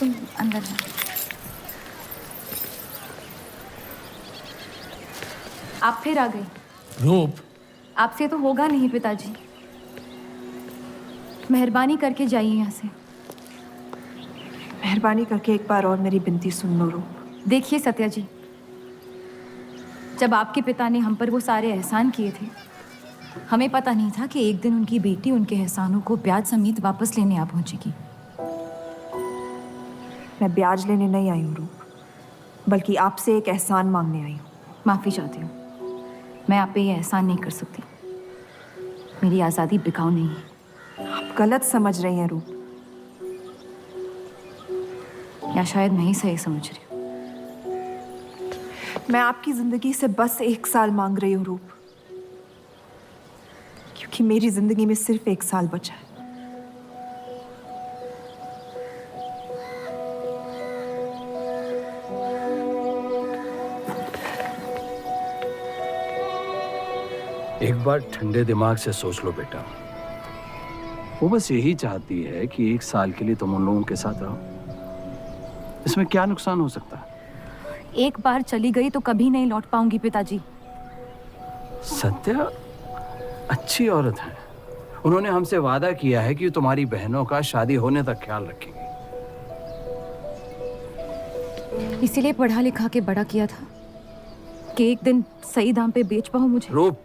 तुम अंदर जा। आप फिर आ गई। रूप, आपसे तो होगा नहीं पिताजी। मेहरबानी करके जाइए यहाँ से। मेहरबानी करके एक बार और मेरी बिनती सुन लो रूप। देखिए सत्या जी, जब आपके पिता ने हम पर वो सारे एहसान किए थे, हमें पता नहीं था कि एक दिन उनकी बेटी उनके एहसानों को ब्याज समेत वापस लेने आ पहुंचेगी। मैं ब्याज लेने नहीं आई हूँ रूप, बल्कि आपसे एक एहसान मांगने आई हूँ। माफ़ी चाहती हूँ, मैं आप पे ये एहसान नहीं कर सकती। मेरी आज़ादी बिकाऊ नहीं है। आप गलत समझ रही हैं रूप। या शायद मैं ही सही समझ रही हूँ। मैं आपकी जिंदगी से बस 1 साल मांग रही हूँ रूप, क्योंकि मेरी जिंदगी में सिर्फ 1 साल बचा है। एक बार ठंडे दिमाग से सोच लो बेटा। वो बस यही चाहती है कि 1 साल के लिए तुम उन लोगों के साथ रहो। इसमें क्या नुकसान हो सकता है? एक बार चली गई तो कभी नहीं लौट पाऊंगी पिताजी। सत्या अच्छी औरत है। उन्होंने हमसे वादा किया है कि तुम्हारी बहनों का शादी होने तक ख्याल रखेंगे। इसीलिए पढ़ा लिखा के बड़ा किया था कि एक दिन सही दाम पे बेच पाऊं मुझे। रूप,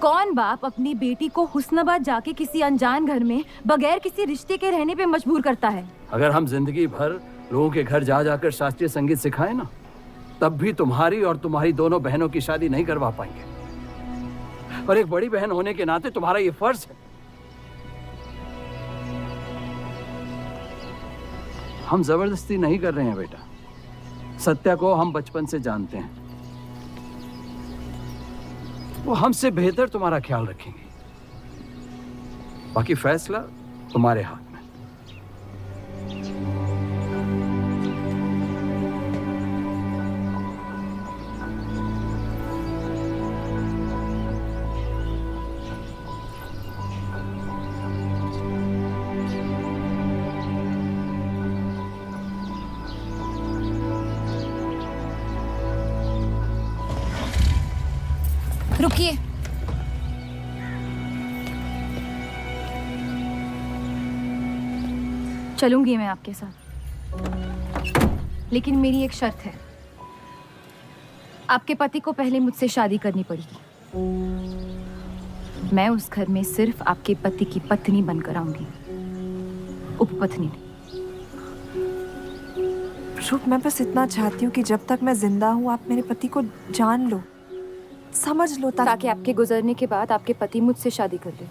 कौन बाप अपनी बेटी को हुस्नाबाद जाके किसी अनजान घर में बगैर किसी रिश्ते के रहने पे मजबूर करता है? अगर हम जिंदगी भर लोगों के घर जा जाकर शास्त्रीय संगीत सिखाएं ना, तब भी तुम्हारी और तुम्हारी दोनों बहनों की शादी नहीं करवा पाएंगे। और एक बड़ी बहन होने के नाते तुम्हारा ये फर्ज है। हम जबरदस्ती नहीं कर रहे हैं बेटा। सत्या को हम बचपन से जानते हैं। वो हमसे बेहतर तुम्हारा ख्याल रखेंगे। बाकी फैसला तुम्हारे हाथ में। रुकिए। चलूंगी मैं आपके साथ, लेकिन मेरी एक शर्त है। आपके पति को पहले मुझसे शादी करनी पड़ेगी। मैं उस घर में सिर्फ आपके पति की पत्नी बनकर आऊंगी, उपपत्नी। रूप, मैं बस इतना चाहती हूँ कि जब तक मैं जिंदा हूँ आप मेरे पति को जान लो, समझ लो, ताकि आपके गुजरने के बाद आपके पति मुझसे शादी कर ले।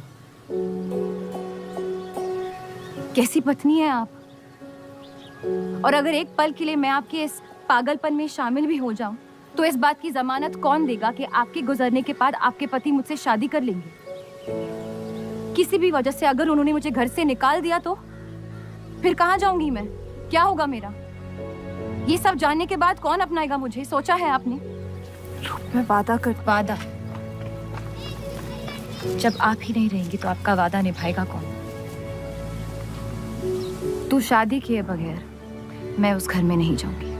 कैसी पत्नी है आप? और अगर एक पल के लिए मैं आपके इस पागलपन में शामिल भी हो जाऊं, तो इस बात की जमानत कौन देगा कि आपके गुजरने के बाद आपके पति मुझसे शादी कर लेंगे? किसी भी वजह से अगर उन्होंने मुझे घर से निकाल दिया तो फिर कहाँ जाऊंगी मैं? क्या होगा मेरा? ये सब जानने के बाद कौन अपनाएगा मुझे? सोचा है आपने? मैं वादा वादा? जब आप ही नहीं रहेंगी तो आपका वादा निभाएगा कौन? तू शादी किए बगैर मैं उस घर में नहीं जाऊंगी।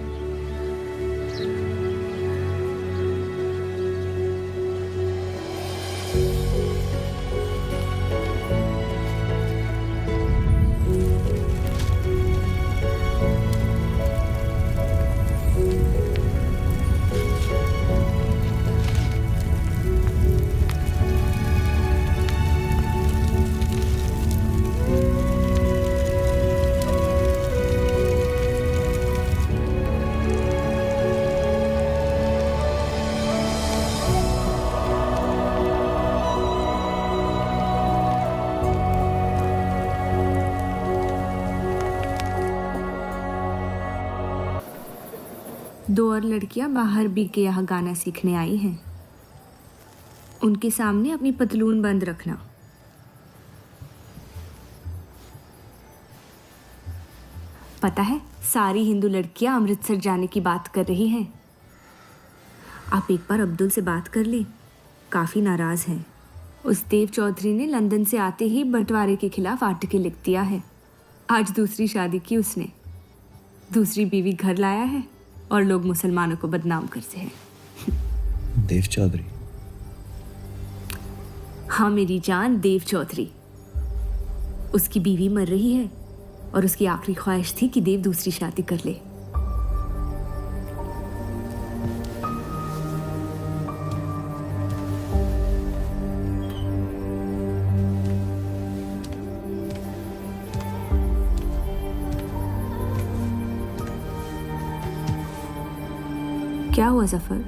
दो और लड़कियां बाहर बी के यहाँ गाना सीखने आई हैं। उनके सामने अपनी पतलून बंद रखना। पता है, सारी हिंदू लड़कियां अमृतसर जाने की बात कर रही हैं। आप एक बार अब्दुल से बात कर ले, काफ़ी नाराज़ हैं। उस देव चौधरी ने लंदन से आते ही बंटवारे के खिलाफ आर्टिकल लिख दिया है। आज दूसरी शादी की उसने, दूसरी बीवी घर लाया है और लोग मुसलमानों को बदनाम करते हैं। देव चौधरी। हाँ मेरी जान, देव चौधरी। उसकी बीवी मर रही है और उसकी आखिरी ख्वाहिश थी कि देव दूसरी शादी कर ले। क्या हुआ जफर?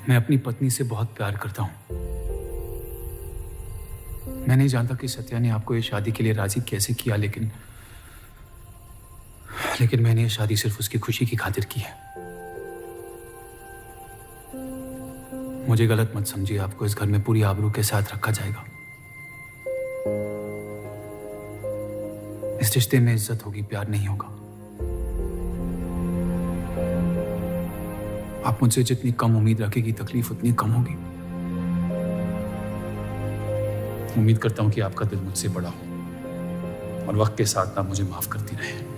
मैं अपनी पत्नी से बहुत प्यार करता हूं। मैं नहीं जानता कि सत्या ने आपको ये शादी के लिए राजी कैसे किया, लेकिन मैंने ये शादी सिर्फ उसकी खुशी की खातिर की है। मुझे गलत मत समझिए, आपको इस घर में पूरी आबरू के साथ रखा जाएगा। इस रिश्ते में इज्जत होगी, प्यार नहीं होगा। आप मुझसे जितनी कम उम्मीद रखेगी, तकलीफ उतनी कम होगी। उम्मीद करता हूं कि आपका दिल मुझसे बड़ा हो और वक्त के साथ आप मुझे माफ करती रहे।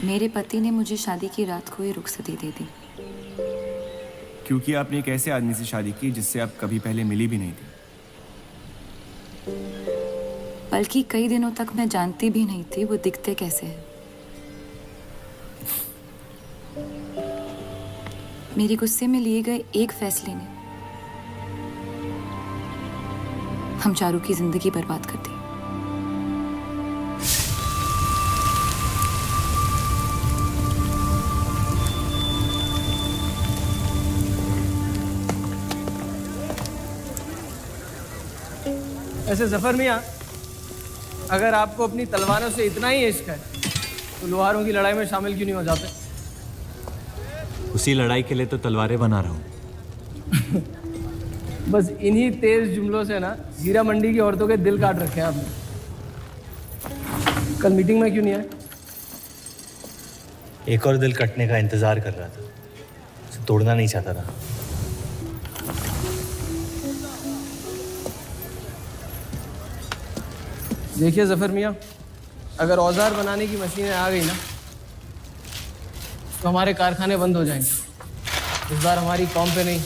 मेरे पति ने मुझे शादी की रात को ही रुखसती दे दी। क्योंकि आपने एक ऐसे आदमी से शादी की जिससे आप कभी पहले मिली भी नहीं थी। बल्कि कई दिनों तक मैं जानती भी नहीं थी वो दिखते कैसे हैं। मेरे गुस्से में लिए गए एक फैसले ने हम चारू की जिंदगी बर्बाद कर दी। ऐसे जफर मियाँ, अगर आपको अपनी तलवारों से इतना ही इश्क है तो लोहारों की लड़ाई में शामिल क्यों नहीं हो जाते? उसी लड़ाई के लिए तो तलवारें बना रहा हूँ। बस इन्हीं तेज जुमलों से ना जीरा मंडी की औरतों के दिल काट रखे हैं आपने। कल मीटिंग में क्यों नहीं आए? एक और दिल कटने का इंतजार कर रहा था, उसे तोड़ना नहीं चाहता था। देखिए जफर मियाँ, अगर औजार बनाने की मशीनें आ गई ना तो हमारे कारखाने बंद हो जाएंगे। इस बार हमारी कौम पे नहीं,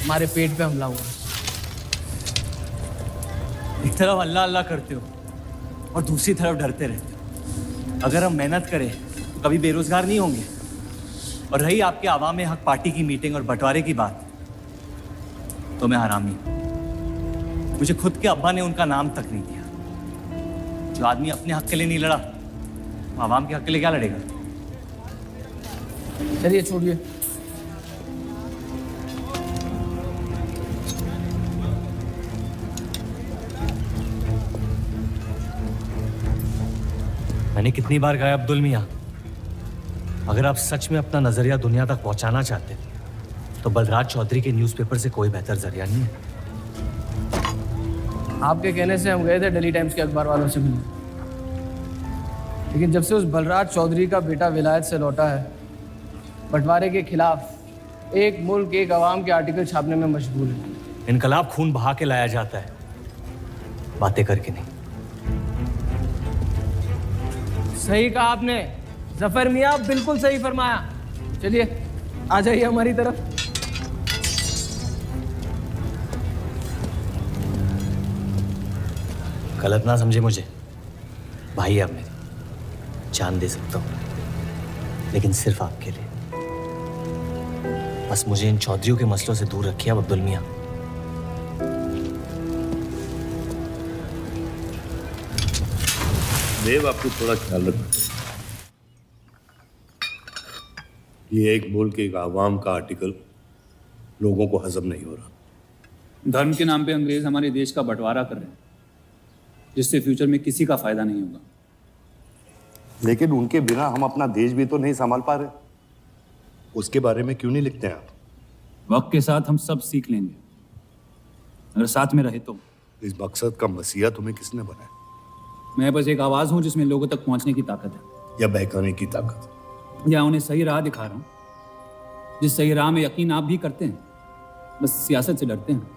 हमारे पेट पे हमला हुआ। एक तरफ अल्लाह अल्लाह करते हो और दूसरी तरफ डरते रहते हो। अगर हम मेहनत करें तो कभी बेरोजगार नहीं होंगे। और रही आपके आवाम हक पार्टी की मीटिंग और बंटवारे की बात, तो मैं हरामी। मुझे खुद के अब्बा ने उनका नाम तक नहीं दिया। जो आदमी अपने हक के लिए नहीं लड़ा, वो आवाम के हक के लिए क्या लड़ेगा? चलिए छोड़िए। मैंने कितनी बार कहा अब्दुल मियाँ, अगर आप सच में अपना नजरिया दुनिया तक पहुंचाना चाहते हैं तो बलराज चौधरी के न्यूज़पेपर से कोई बेहतर जरिया नहीं है। आपके कहने से हम गए थे दिल्ली टाइम्स के अखबार वालों से मिलने, लेकिन जब से उस बलराज चौधरी का बेटा विलायत से लौटा है, बंटवारे के खिलाफ एक मुल्क एक आवाम के आर्टिकल छापने में मशगूल है। इनकलाब खून बहा के लाया जाता है, बातें करके नहीं। सही कहा आपने जफर मियाँ, बिल्कुल सही फरमाया। चलिए आ जाइए हमारी तरफ। गलत ना समझे मुझे, भाई आप मेरे, जान दे सकता हूँ, लेकिन सिर्फ आपके लिए। बस मुझे इन चौधरियों के मसलों से दूर रखिए अब अब्दुल मियाँ। देव, आपको थोड़ा ख्याल रखना। ये एक मुल्क एक आवाम का आर्टिकल लोगों को हजम नहीं हो रहा। धर्म के नाम पे अंग्रेज हमारे देश का बंटवारा कर रहे हैं, जिससे फ्यूचर में किसी का फायदा नहीं होगा। लेकिन उनके बिना हम अपना देश भी तो नहीं संभाल पा रहे। उसके बारे में क्यों नहीं लिखते आप? वक्त के साथ हम सब सीख लेंगे, अगर साथ में रहे तो। इस मकसद का मसीहा तुम्हें किसने बनाया? मैं बस एक आवाज हूं जिसमें लोगों तक पहुंचने की ताकत है, या बहकाने की ताकत? या उन्हें सही राह दिखा रहा हूं, जिस सही राह में यकीन आप भी करते हैं, बस सियासत से डरते हैं।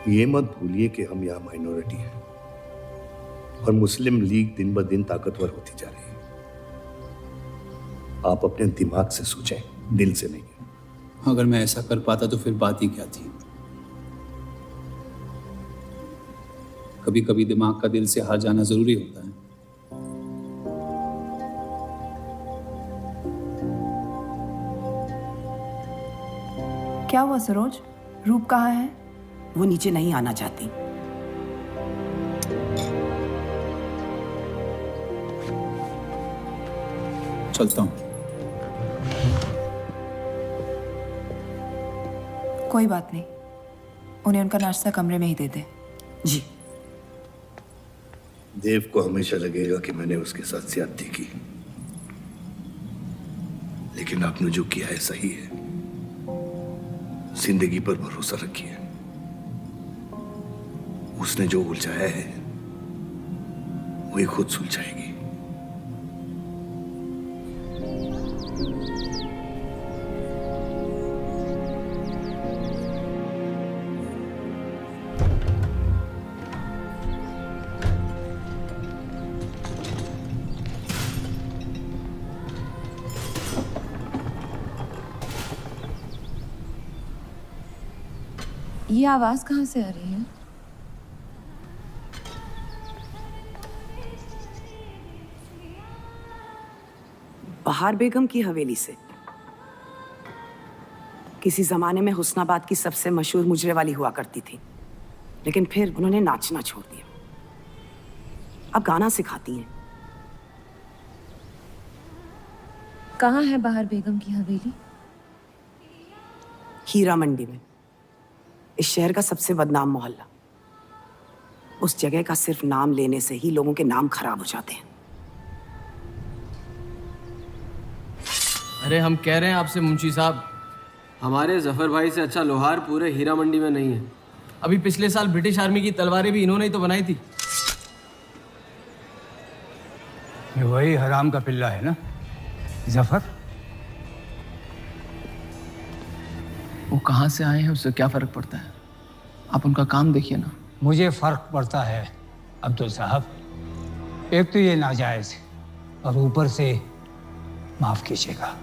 ये मत भूलिए कि हम यहाँ माइनॉरिटी हैं और मुस्लिम लीग दिन ब दिन ताकतवर होती जा रही है। आप अपने दिमाग से सोचें, दिल से नहीं। अगर मैं ऐसा कर पाता तो फिर बात ही क्या थी। कभी कभी दिमाग का दिल से हार जाना जरूरी होता है। क्या हुआ सरोज? रूप कहाँ है? वो नीचे नहीं आना चाहती। चलता हूं। कोई बात नहीं, उन्हें उनका नाश्ता कमरे में ही दे दे। जी। देव को हमेशा लगेगा कि मैंने उसके साथ ज्यादती की, लेकिन आपने जो किया है सही है। जिंदगी पर भरोसा रखिए, उसने जो उलझाया है वही खुद सुलझाएगी। ये आवाज कहाँ से आ रही है? बहार बेगम की हवेली से। किसी जमाने में हुस्नाबाद की सबसे मशहूर मुजरे वाली हुआ करती थी, लेकिन फिर उन्होंने नाचना छोड़ दिया। अब गाना सिखाती हैं। कहाँ है बहार बेगम की हवेली? हीरा मंडी में, इस शहर का सबसे बदनाम मोहल्ला। उस जगह का सिर्फ नाम लेने से ही लोगों के नाम खराब हो जाते हैं। अरे हम कह रहे हैं आपसे मुंशी साहब, हमारे जफर भाई से अच्छा लोहार पूरे हीरा मंडी में नहीं है। अभी पिछले साल ब्रिटिश आर्मी की तलवारें भी इन्होंने ही तो बनाई थी। ये वही हराम का पिल्ला है ना जफर? वो कहाँ से आए हैं उससे क्या फर्क पड़ता है? आप उनका काम देखिए ना। मुझे फर्क पड़ता है अब्दुल साहब। एक तो ये नाजायज और ऊपर से माफ कीजिएगा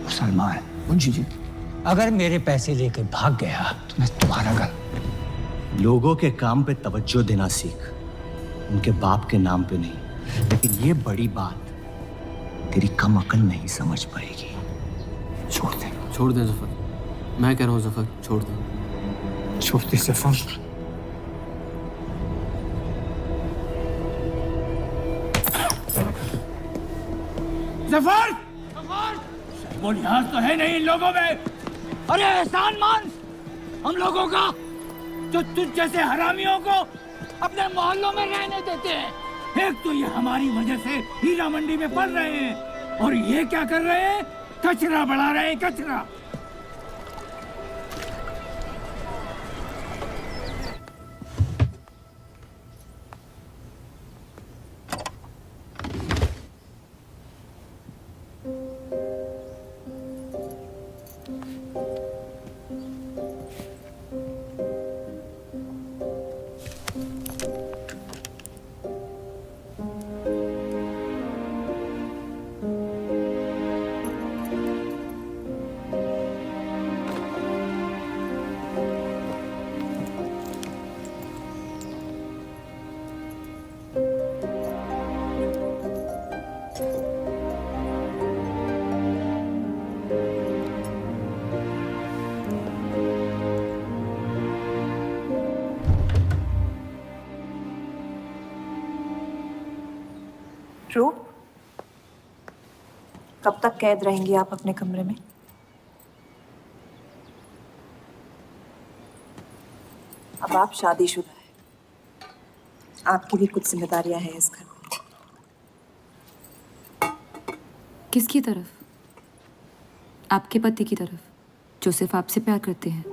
मुसलमान मुंशी जी, अगर मेरे पैसे लेकर भाग गया तो मैं तुम्हारा घर। लोगों के काम पे तवज्जो देना सीख, उनके बाप के नाम पे नहीं। लेकिन ये बड़ी बात तेरी कम अकल नहीं समझ पाएगी। छोड़ दे, छोड़ दें जफर। मैं कह रहा हूँ जफर, छोड़ दें। छोड़ दे जफर। जफर! वो लिहाज तो है नहीं इन लोगों में। अरे एहसान मान हम लोगों का, जो तुझ जैसे हरामियों को अपने मोहल्लों में रहने देते हैं। एक तो ये हमारी वजह से हीरा मंडी में पड़ रहे हैं और ये क्या कर रहे हैं, कचरा बढ़ा रहे हैं, कचरा। रूप, कब तक कैद रहेंगी आप अपने कमरे में? अब आप शादीशुदा हैं, आपकी भी कुछ जिम्मेदारियां हैं इस घर में। किसकी तरफ? आपके पति की तरफ, जो सिर्फ आपसे प्यार करते हैं।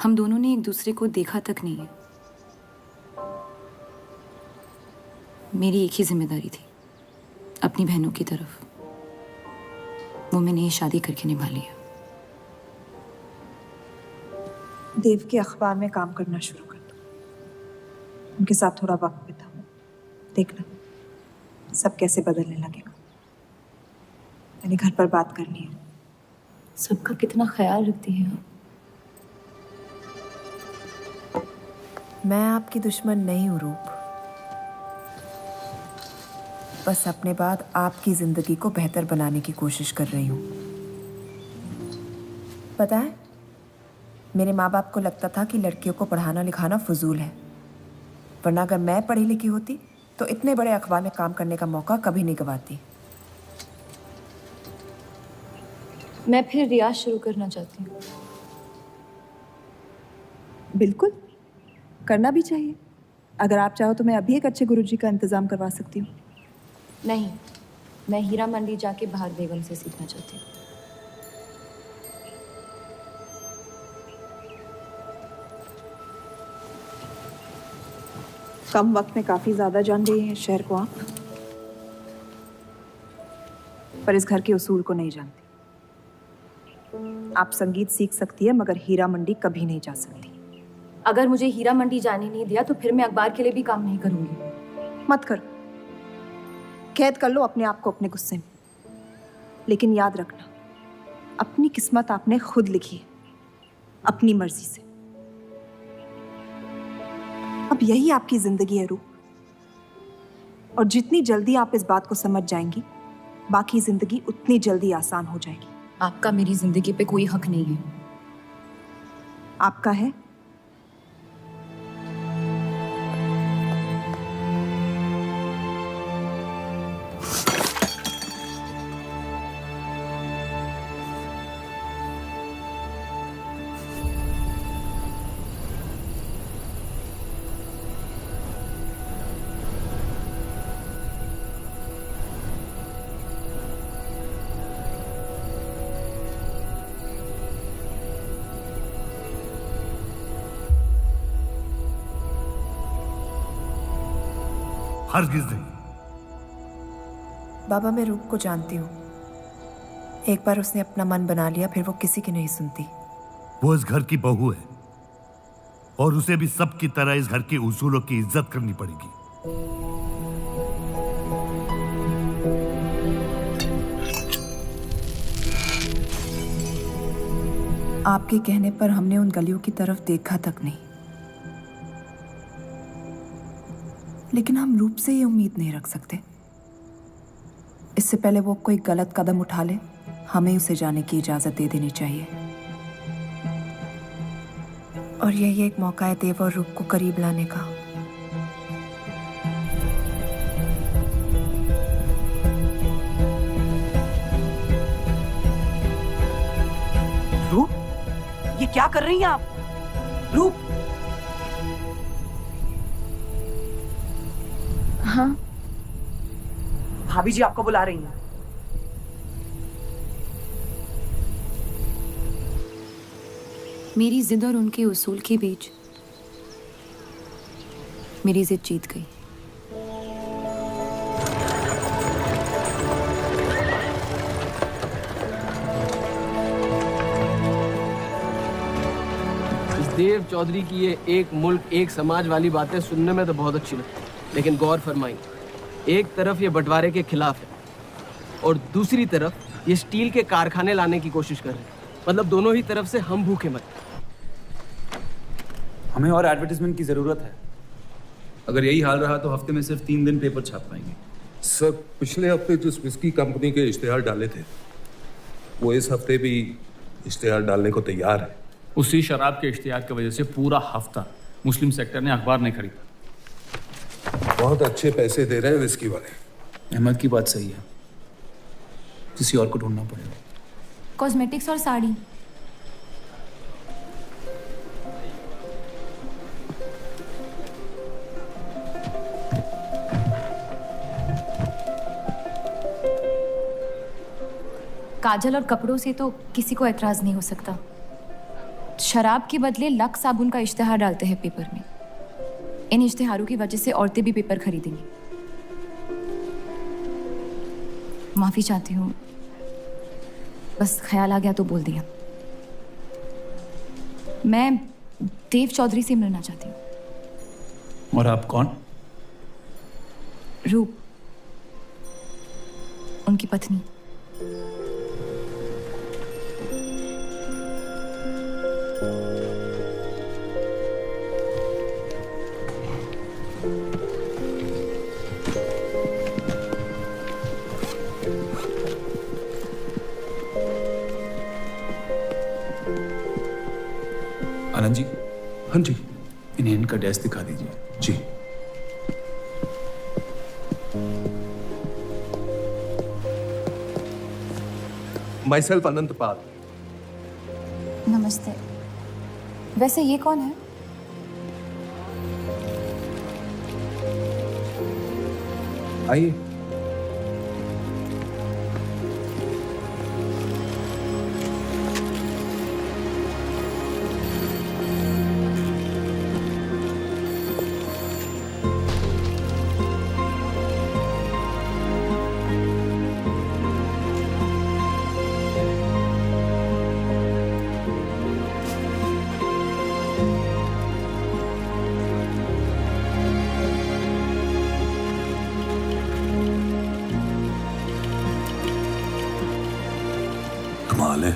हम दोनों ने एक दूसरे को देखा तक नहीं है। मेरी एक ही जिम्मेदारी थी, अपनी बहनों की तरफ। वो मैंने ये शादी करके निभा लिया। देव के अखबार में काम करना शुरू कर दो, उनके साथ थोड़ा वक्त बिताओ, देखना सब कैसे बदलने लगेगा। मैंने घर पर बात करनी है। सबका कितना ख्याल रखती हैं आप। मैं आपकी दुश्मन नहीं हूँ रूप, बस अपने बाद आपकी जिंदगी को बेहतर बनाने की कोशिश कर रही हूँ। पता है, मेरे माँ बाप को लगता था कि लड़कियों को पढ़ाना लिखाना फजूल है, वरना अगर मैं पढ़ी लिखी होती तो इतने बड़े अखबार में काम करने का मौका कभी नहीं गंवाती। मैं फिर रियाज शुरू करना चाहती हूँ। बिल्कुल, करना भी चाहिए। अगर आप चाहो तो मैं अभी एक अच्छे गुरुजी का इंतजाम करवा सकती हूँ। नहीं, मैं हीरा मंडी जाके बाहर बेगम से सीखना चाहती हूँ। कम वक्त में काफी ज्यादा जान गई हैं इस शहर को आप, पर इस घर के उसूल को नहीं जानती। आप संगीत सीख सकती है, मगर हीरा मंडी कभी नहीं जा सकती। अगर मुझे हीरा मंडी जाने नहीं दिया तो फिर मैं अखबार के लिए भी काम नहीं करूंगी। मत करो, कैद कर लो अपने आप को अपने गुस्से में, लेकिन याद रखना, अपनी किस्मत आपने खुद लिखी है, अपनी मर्जी से। अब यही आपकी जिंदगी है रूप, और जितनी जल्दी आप इस बात को समझ जाएंगी, बाकी जिंदगी उतनी जल्दी आसान हो जाएगी। आपका मेरी जिंदगी पे कोई हक नहीं है। आपका है। हरगिज नहीं। बाबा, मैं रूप को जानती हूँ। एक बार उसने अपना मन बना लिया, फिर वो किसी की नहीं सुनती। वो इस घर की बहू है और उसे भी सबकी तरह इस घर के उसूलों की इज्जत करनी पड़ेगी। आपके कहने पर हमने उन गलियों की तरफ देखा तक नहीं, लेकिन हम रूप से ये उम्मीद नहीं रख सकते। इससे पहले वो कोई गलत कदम उठा ले, हमें उसे जाने की इजाजत दे देनी चाहिए। और यही एक मौका है देव और रूप को करीब लाने का। रूप, ये क्या कर रही हैं आप? रूप, हाँ भाभी जी आपको बुला रही हैं। मेरी जिद और उनके उसूल के बीच मेरी जिद जीत गई। इस देव चौधरी की ये एक मुल्क एक समाज वाली बातें सुनने में तो बहुत अच्छी लगती, लेकिन गौर फरमाई, एक तरफ ये बंटवारे के खिलाफ है और दूसरी तरफ ये स्टील के कारखाने लाने की कोशिश कर रहे हैं। मतलब दोनों ही तरफ से हम भूखे मत। हमें और एडवर्टाइजमेंट की ज़रूरत है। अगर यही हाल रहा तो हफ्ते में सिर्फ 3 दिन पेपर छाप पाएंगे। सर, पिछले हफ्ते जिस विस्की कंपनी के इश्तेहार डाले थे वो इस हफ्ते भी इश्तेहार डालने को तैयार है। उसी शराब के इश्तिहार की वजह से पूरा हफ्ता मुस्लिम सेक्टर ने अखबार नहीं खरीदा। बहुत अच्छे पैसे दे रहे हैं विस्की वाले। अहमद की बात सही है, किसी और को ढूंढना पड़ेगा। कॉस्मेटिक्स और साड़ी। काजल और कपड़ों से तो किसी को एतराज नहीं हो सकता। शराब के बदले लक्स साबुन का इश्तिहार डालते हैं पेपर में। इन इश्तिहारों की वजह से औरतें भी पेपर खरीदेंगी। माफी चाहती हूँ, बस ख्याल आ गया तो बोल दिया। मैं देव चौधरी से मिलना चाहती हूँ। और आप कौन? रूप, उनकी पत्नी। आनंद जी, हाँ जी। इन्हें इनका डेस्क दिखा दीजिए। जी। माई सेल्फ अनंत पाल। नमस्ते। वैसे ये कौन है? आइए। कमाल है,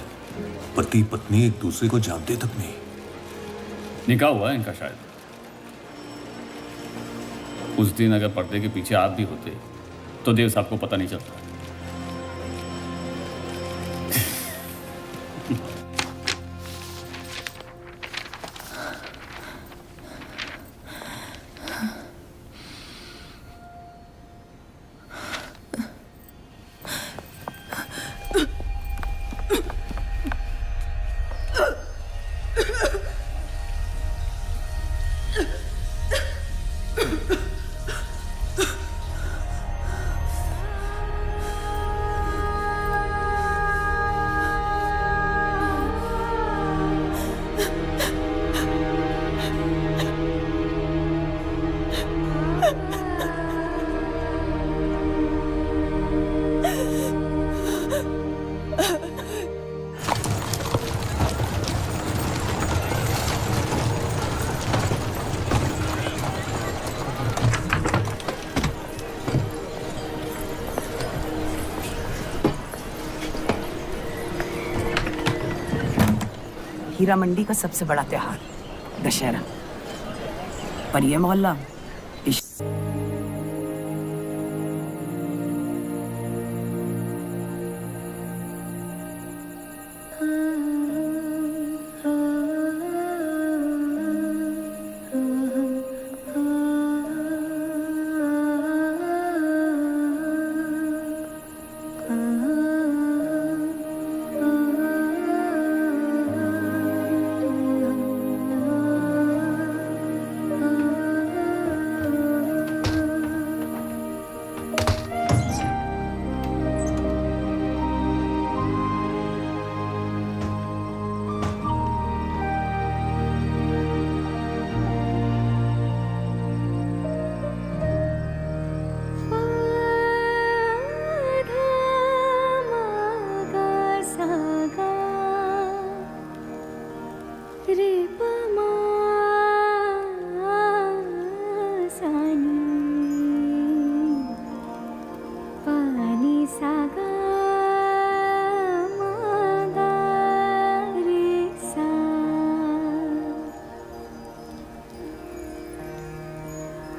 पति पत्नी एक दूसरे को जानते तक नहीं। निकाह हुआ है इनका शायद। उस दिन अगर पर्दे के पीछे आप भी होते तो देव साहब को पता नहीं चलता। हीरा मंडी का सबसे बड़ा त्योहार दशहरा, पर यह मोहल्ला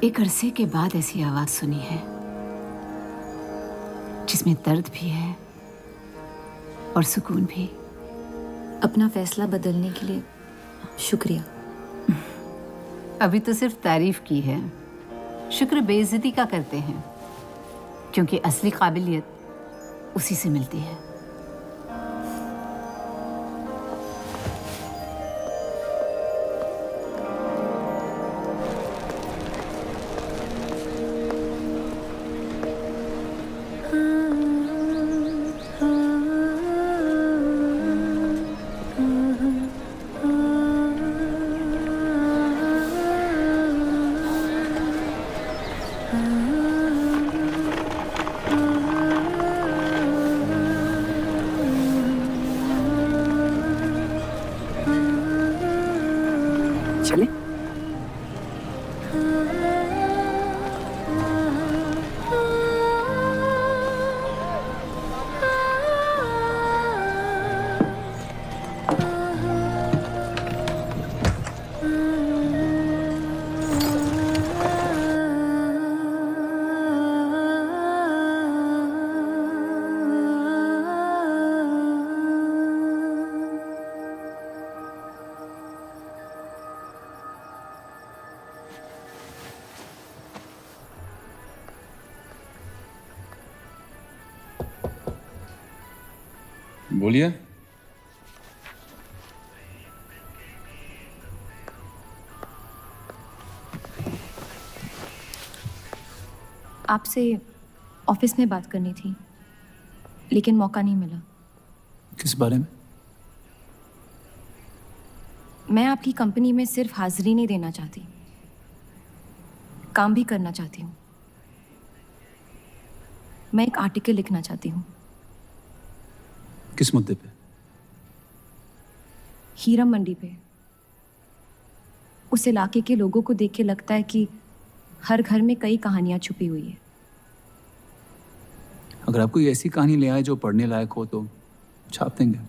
एक अरसे के बाद ऐसी आवाज सुनी है जिसमें दर्द भी है और सुकून भी। अपना फैसला बदलने के लिए शुक्रिया। अभी तो सिर्फ तारीफ की है, शुक्र बेइज्जती का करते हैं, क्योंकि असली काबिलियत उसी से मिलती है। चले? बोलिए। आपसे ऑफिस में बात करनी थी, लेकिन मौका नहीं मिला। किस बारे में? मैं आपकी कंपनी में सिर्फ हाजिरी नहीं देना चाहती, काम भी करना चाहती हूँ। मैं एक आर्टिकल लिखना चाहती हूँ। किस मुद्दे पे? हीरा मंडी पे। उस इलाके के लोगों को देख के लगता है कि हर घर में कई कहानियां छुपी हुई है। अगर आप कोई ऐसी कहानी ले आए जो पढ़ने लायक हो तो छाप देंगे।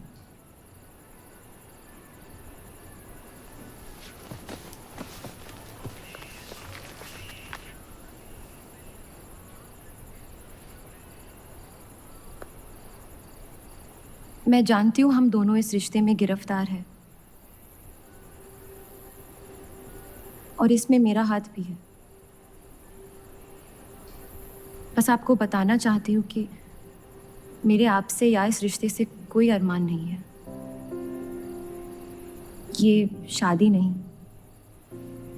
मैं जानती हूँ हम दोनों इस रिश्ते में गिरफ्तार हैं, और इसमें मेरा हाथ भी है। बस आपको बताना चाहती हूँ कि मेरे आपसे या इस रिश्ते से कोई अरमान नहीं है। ये शादी नहीं,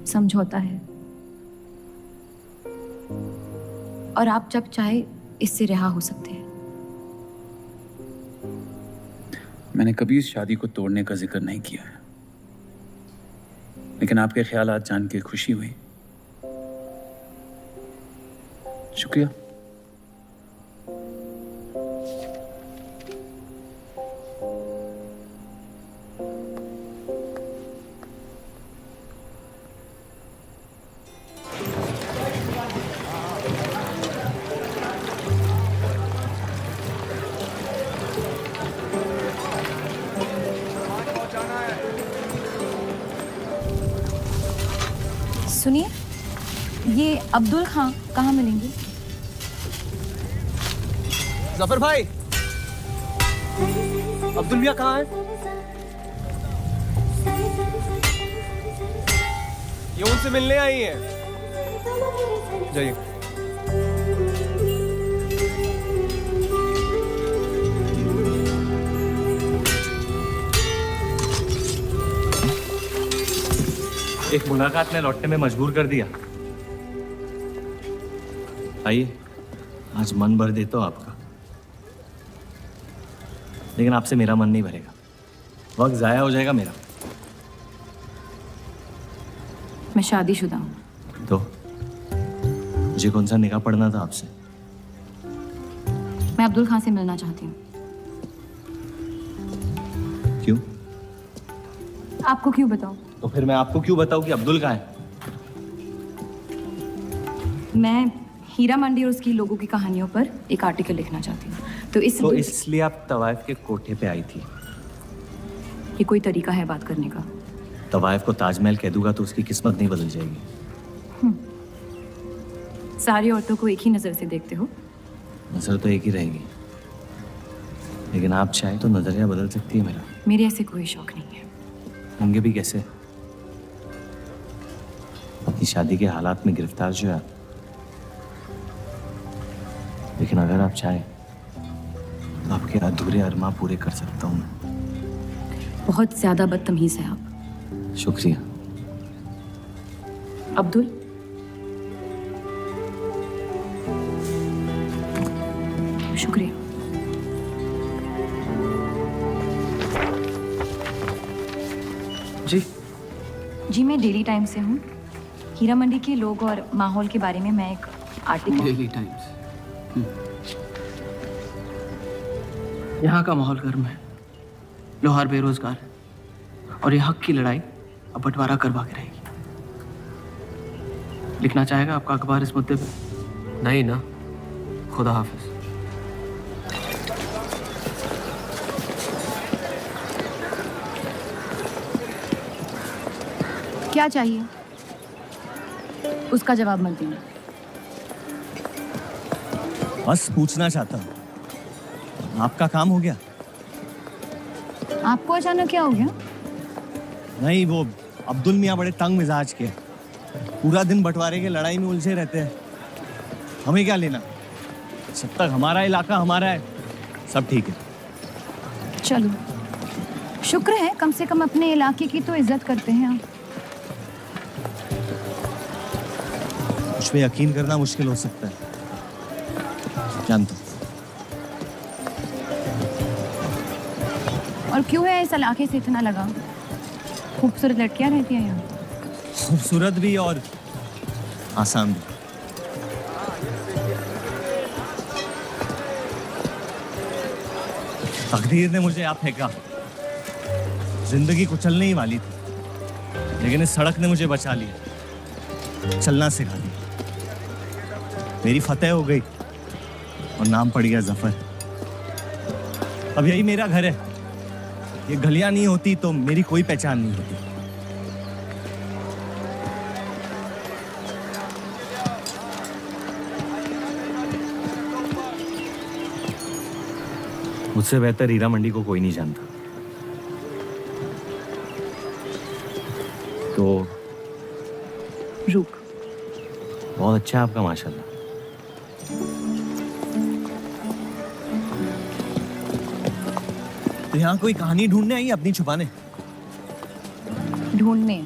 समझौता है, और आप जब चाहे इससे रिहा हो सकते हैं। मैंने कभी इस शादी को तोड़ने का जिक्र नहीं किया है, लेकिन आपके ख्यालात जान के खुशी हुई। शुक्रिया। सुनिए, ये अब्दुल खां कहाँ मिलेंगे? जफर भाई, अब्दुल मियां कहाँ है? ये उनसे मिलने आई हैं। जाइए। एक मुलाकात में लौटने में मजबूर कर दिया। आइए, आज मन भर देता हूं आपका, लेकिन आपसे मेरा मन नहीं भरेगा। वक्त जाया हो जाएगा मेरा। मैं शादीशुदा हूँ। तो मुझे कौन सा निकाह पढ़ना था आपसे? मैं अब्दुल खां से मिलना चाहती हूँ। क्यों? आपको क्यों बताऊं? तो फिर मैं आपको क्यों बताऊं कि अब्दुल कहाँ है? मैं हीरा मंडी और उसकी लोगों की कहानियों पर एक आर्टिकल लिखना चाहती हूँ, तो इसलिए आप तवाइफ के कोठे पे आई थी? ये कोई तरीका है बात करने का? तवाइफ को ताजमहल कह दूंगा तो उसकी किस्मत नहीं बदल जाएगी। सारी औरतों को एक ही नजर से देखते हो? नजर तो एक ही रहेगी, लेकिन आप चाहे तो नजरिया बदल सकती है मेरा। मेरे ऐसे कोई शौक नहीं है। होंगे भी कैसे? अपनी शादी के हालात में गिरफ्तार जो है। लेकिन अगर आप चाहें तो आपके अधूरे अरमां पूरे कर सकता हूं मैं। बहुत ज्यादा बदतमीज है आप। शुक्रिया। अब्दुल, शुक्रिया। जी मैं डेली टाइम्स से हूँ। हीरा मंडी के लोग और माहौल के बारे में मैं एक आर्टिकल। Daily times. यहाँ का माहौल गर्म है, लोहार बेरोजगार है और ये हक की लड़ाई अब बंटवारा करवा के रहेगी। लिखना चाहेगा आपका अखबार इस मुद्दे पे? नहीं ना, खुदा हाफिज। क्या चाहिए उसका जवाब मत देना। बस पूछना चाहता हूँ, आपका काम हो गया? आपको अचानक क्या हो गया? नहीं, वो अब्दुल मियाँ बड़े तंग मिजाज के, पूरा दिन बंटवारे के लड़ाई में उलझे रहते हैं। हमें क्या लेना, जब तक हमारा इलाका हमारा है सब ठीक है। चलो, शुक्र है कम से कम अपने इलाके की तो इज्जत करते हैं आप। मुझ पे यकीन करना मुश्किल हो सकता है, जानता हूं। और क्यों है इस इलाके से इतना लगा? खूबसूरत लड़कियां रहती हैं यहाँ। खूबसूरत भी और आसान भी। तकदीर ने मुझे यहाँ फेंका, जिंदगी कुचलने ही वाली थी, लेकिन इस सड़क ने मुझे बचा लिया, चलना सिखा दिया। मेरी फतेह हो गई और नाम पड़ गया जफर। अब यही मेरा घर है। ये गलियां नहीं होती तो मेरी कोई पहचान नहीं होती। मुझसे बेहतर हीरा मंडी को कोई नहीं जानता। तो रुक। बहुत अच्छा है आपका, माशाल्लाह। तो यहाँ कोई कहानी ढूंढने आई, अपनी छुपाने? ढूंढने?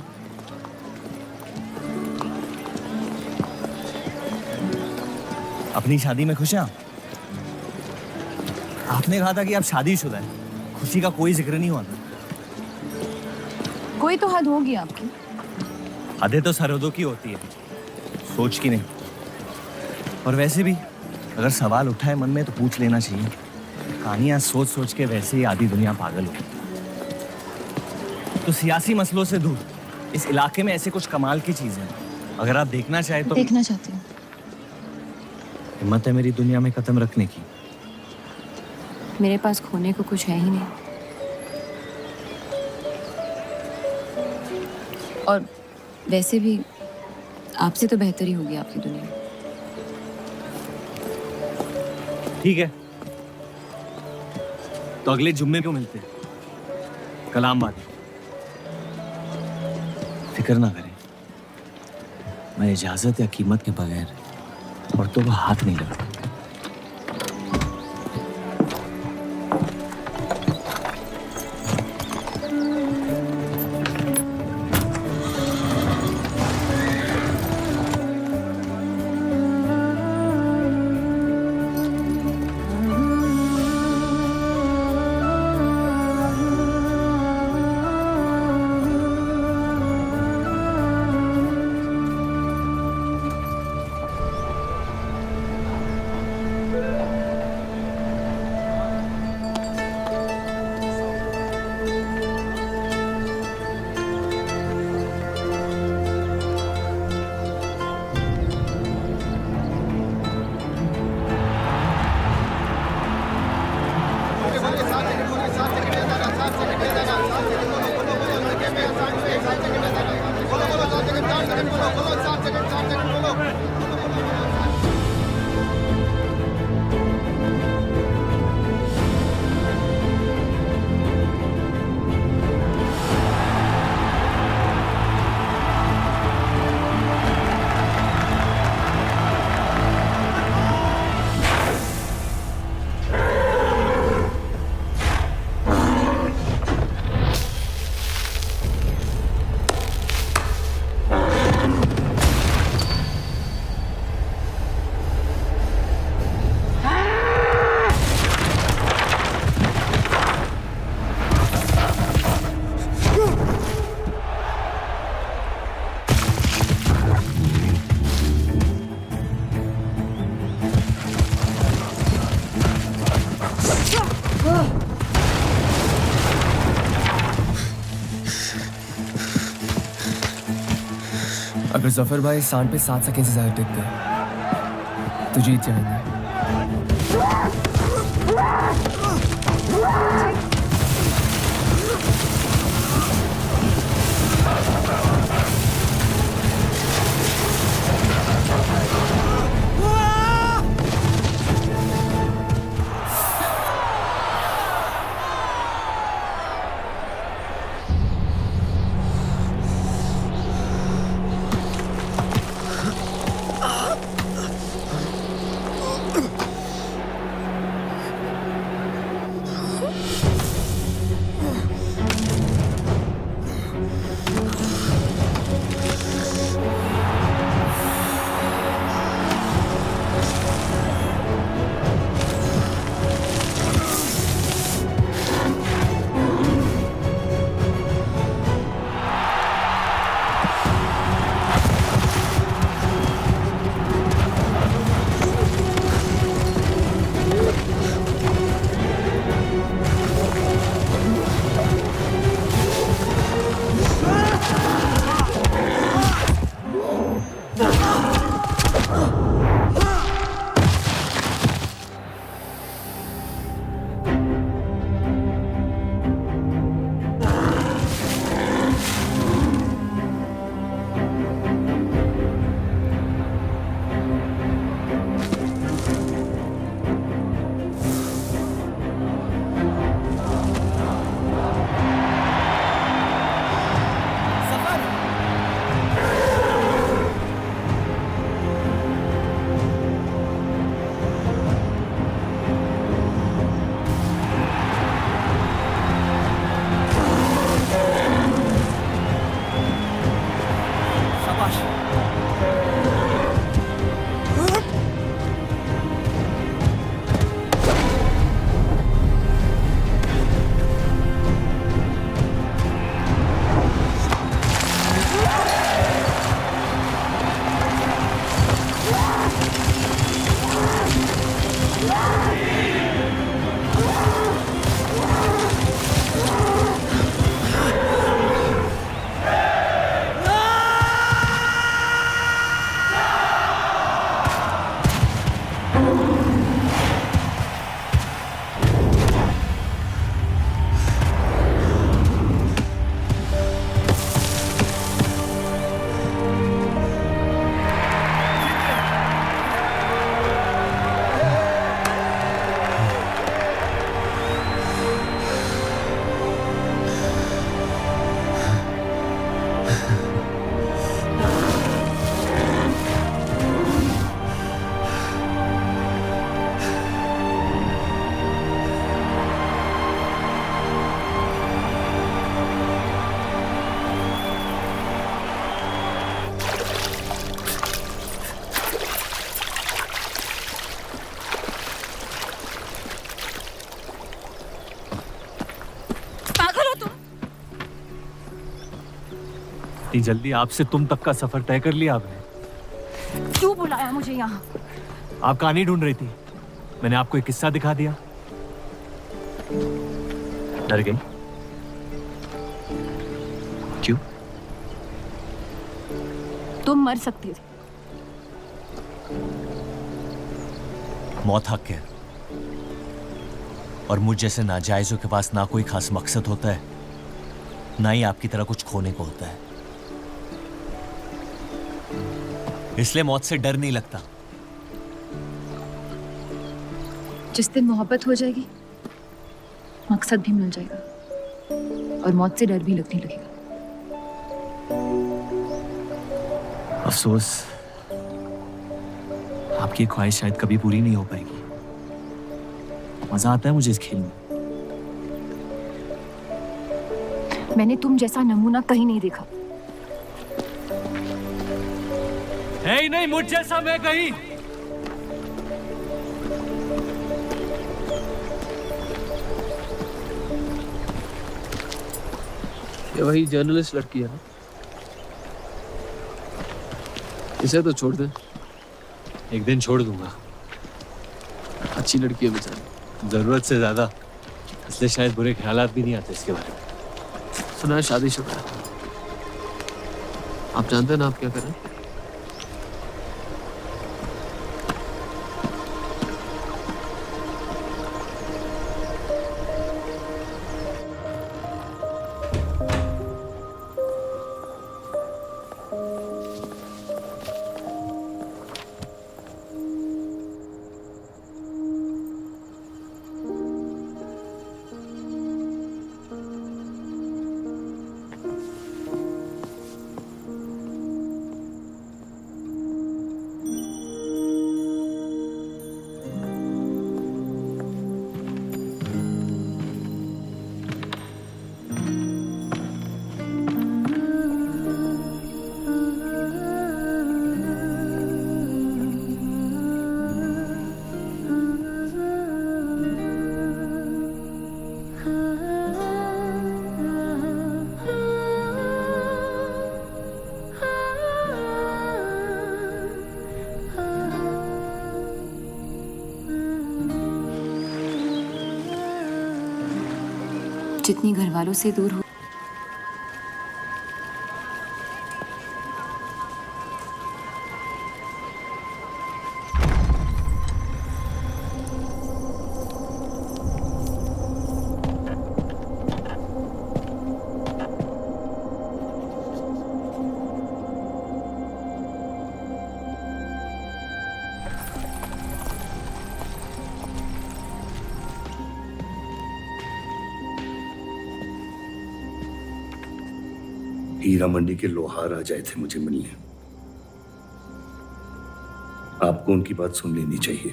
अपनी शादी में खुश हैं आप? आपने कहा था कि आप शादीशुदा हैं, खुशी का कोई जिक्र नहीं हुआ था। कोई तो हद होगी आपकी। हदें तो सरहदों की होती है, सोच की नहीं। और वैसे भी अगर सवाल उठा है मन में तो पूछ लेना चाहिए। कहानियां सोच सोच के वैसे ही आधी दुनिया पागल हो। तो सियासी मसलों से दूर इस इलाके में ऐसे कुछ कमाल की चीजें हैं, अगर आप देखना चाहे तो। देखना चाहती हूँ। हिम्मत है मेरी दुनिया में कदम रखने की? मेरे पास खोने को कुछ है ही नहीं। और वैसे भी आपसे तो बेहतर ही होगी आपकी दुनिया। ठीक है, तो अगले जुम्मे को मिलते हैं, कलाम बात। फिक्र ना करें, मैं इजाजत या कीमत के बगैर औरतों को हाथ नहीं लगाता। अगर जफर भाई सांड पे 7 सेकंड से ज्यादा टिक गए तो जीत जाएंगे। इतनी जल्दी आपसे तुम तक का सफर तय कर लिया आपने? क्यों बुलाया मुझे यहाँ? आप कहानी ढूंढ रही थी, मैंने आपको एक किस्सा दिखा दिया। डर गई? क्यों? तुम मर सकती थी। मौत हक है, और मुझ जैसे नाजायजों के पास ना कोई खास मकसद होता है, ना ही आपकी तरह कुछ खोने को होता है। इसलिए मौत से डर नहीं लगता। जिस दिन मोहब्बत हो जाएगी मकसद भी मिल जाएगा और मौत से डर भी लगने लगेगा। अफसोस आपकी ख्वाहिश शायद कभी पूरी नहीं हो पाएगी। मजा आता है मुझे इस खेल में। मैंने तुम जैसा नमूना कहीं नहीं देखा। है ही नहीं मुझ जैसा मैं कहीं। ये वही जर्नलिस्ट लड़की है ना? इसे तो छोड़ दे। एक दिन छोड़ दूंगा। अच्छी लड़की है बेचारी। जरूरत से ज्यादा, इसलिए शायद बुरे ख्यालात भी नहीं आते इसके बारे में। सुना है शादीशुदा है। आप जानते हैं ना आप क्या करें? जितनी घर वालों से दूर हो हीरा मंडी के लोहार आ जाए थे मुझे मिलने। आपको उनकी बात सुन लेनी चाहिए,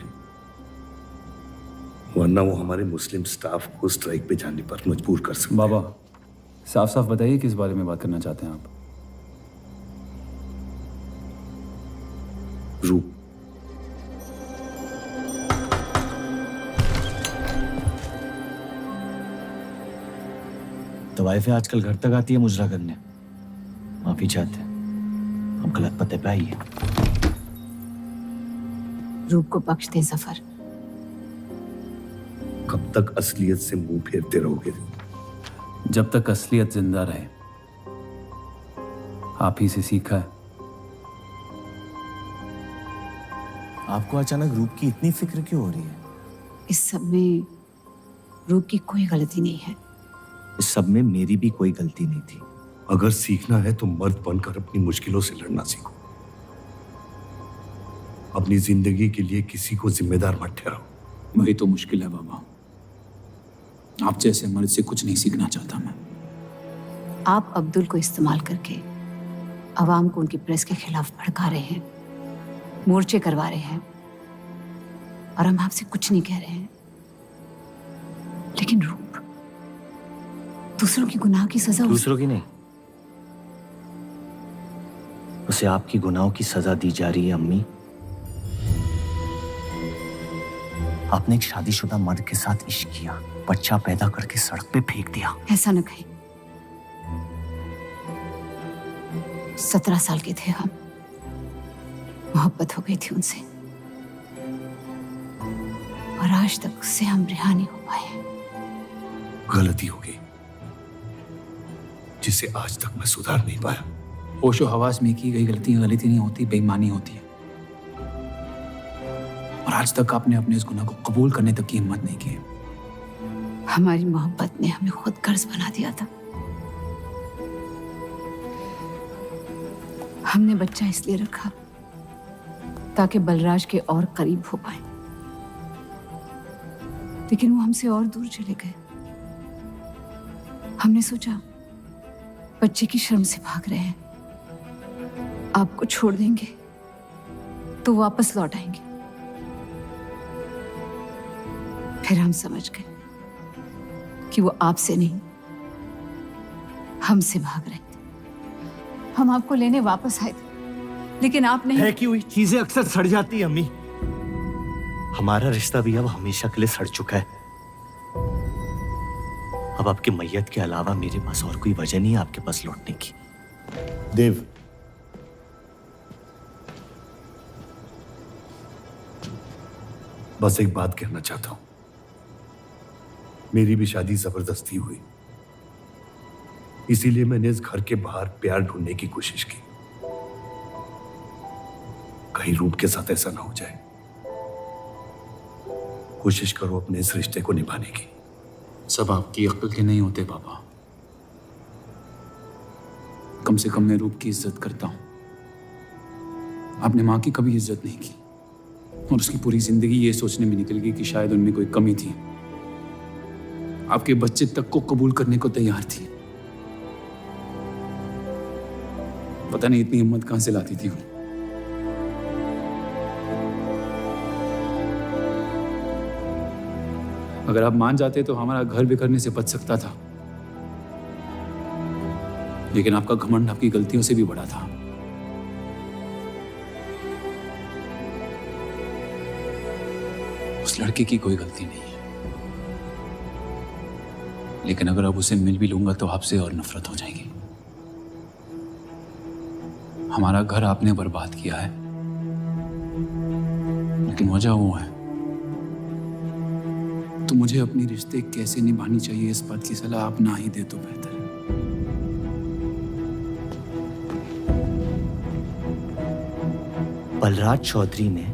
वरना वो हमारे मुस्लिम स्टाफ को स्ट्राइक पे जाने पर मजबूर कर सकते। बाबा साफ साफ बताइए किस बारे में बात करना चाहते हैं आप? रूप। तो वाइफ आजकल घर तक आती है मुजरा करने। माफी चाहते हैं, हम गलत पते पे आई है। रूप को बख्श दे सफर। कब तक असलियत से मुंह फेरते रहोगे? जब तक असलियत जिंदा रहे। आप ही से सीखा है। आपको अचानक रूप की इतनी फिक्र क्यों हो रही है? इस सब में रूप की कोई गलती नहीं है। इस सब में मेरी भी कोई गलती नहीं थी। अगर सीखना है तो मर्द बनकर अपनी मुश्किलों से लड़ना सीखो। अपनी जिंदगी के लिए किसी को जिम्मेदार मत ठहराओ। वही तो मुश्किल है बाबा। आप जैसे मर्द से कुछ नहीं सीखना चाहता मैं। आप अब्दुल को इस्तेमाल करके अवाम को उनकी प्रेस के खिलाफ भड़का रहे हैं, मोर्चे करवा रहे हैं, और हम आपसे कुछ नहीं कह रहे हैं। लेकिन रूप, दूसरों की गुनाह की सजा दूसरों की नहीं, उसे आपकी गुनाहों की सजा दी जा रही है। अम्मी, आपने एक शादीशुदा मर्द के साथ इश्क किया, बच्चा पैदा करके सड़क पे फेंक दिया। ऐसा न कहें। 17 साल के थे हम, मोहब्बत हो गई थी उनसे, और आज तक उससे हम रिहा नहीं हो पाए। गलती हो गई जिसे आज तक मैं सुधार नहीं पाया। होशो हवास में की गई गलती नहीं होती, बेईमानी होती है। और आज तक आपने अपने इस गुनाह को कबूल करने तक की हिम्मत नहीं की। हमारी मोहब्बत ने हमें खुद कर्ज बना दिया था। हमने बच्चा इसलिए रखा ताकि बलराज के और करीब हो पाए, लेकिन वो हमसे और दूर चले गए। हमने सोचा बच्चे की शर्म से भाग रहे हैं, आपको छोड़ देंगे तो वापस लौट आएंगे। फिर हम समझ गए कि वो आपसे नहीं हमसे भाग रहे थे। हम आपको लेने वापस आए थे, लेकिन आप नहीं। फेंकी हुई चीजें अक्सर सड़ जाती है अम्मी। हमारा रिश्ता भी अब हमेशा के लिए सड़ चुका है। अब आपकी मैयत के अलावा मेरे पास और कोई वजह नहीं है आपके पास लौटने की। देव, बस एक बात कहना चाहता हूं। मेरी भी शादी जबरदस्ती हुई, इसीलिए मैंने इस घर के बाहर प्यार ढूंढने की कोशिश की। कहीं रूप के साथ ऐसा ना हो जाए। कोशिश करो अपने इस रिश्ते को निभाने की। सब आपकी अक्ल के नहीं होते पापा। कम से कम मैं रूप की इज्जत करता हूं। आपने माँ की कभी इज्जत नहीं की और उसकी पूरी जिंदगी ये सोचने में निकल गई कि शायद उनमें कोई कमी थी। आपके बच्चे तक को कबूल करने को तैयार थी। पता नहीं इतनी हिम्मत कहां से लाती थी वो। अगर आप मान जाते तो हमारा घर बिखरने से बच सकता था, लेकिन आपका घमंड आपकी गलतियों से भी बड़ा था। उस लड़के की कोई गलती नहीं है, लेकिन अगर अब उसे मिल भी लूंगा तो आपसे और नफरत हो जाएगी। हमारा घर आपने बर्बाद किया है, लेकिन वजह वो है। तो मुझे अपनी रिश्ते कैसे निभानी चाहिए इस बात की सलाह आप ना ही दे तो बेहतर है। बलराज चौधरी ने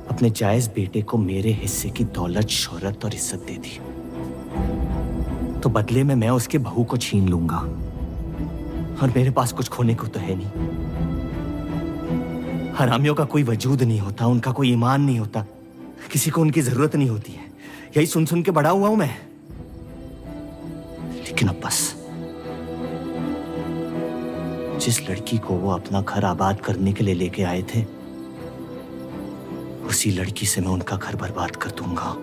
अपने जायज बेटे को मेरे हिस्से की दौलत, शोहरत और इज्जत दे दी, तो बदले में मैं उसके बहू को छीन लूंगा। और मेरे पास कुछ खोने को तो है नहीं। हरामियों का कोई वजूद नहीं होता, उनका कोई ईमान नहीं होता, किसी को उनकी जरूरत नहीं होती है। यही सुन सुन के बड़ा हुआ हूं मैं। लेकिन अब बस, जिस लड़की को वो अपना घर आबाद करने के लिए लेके आए थे, उसी लड़की से मैं उनका घर बर्बाद कर दूंगा।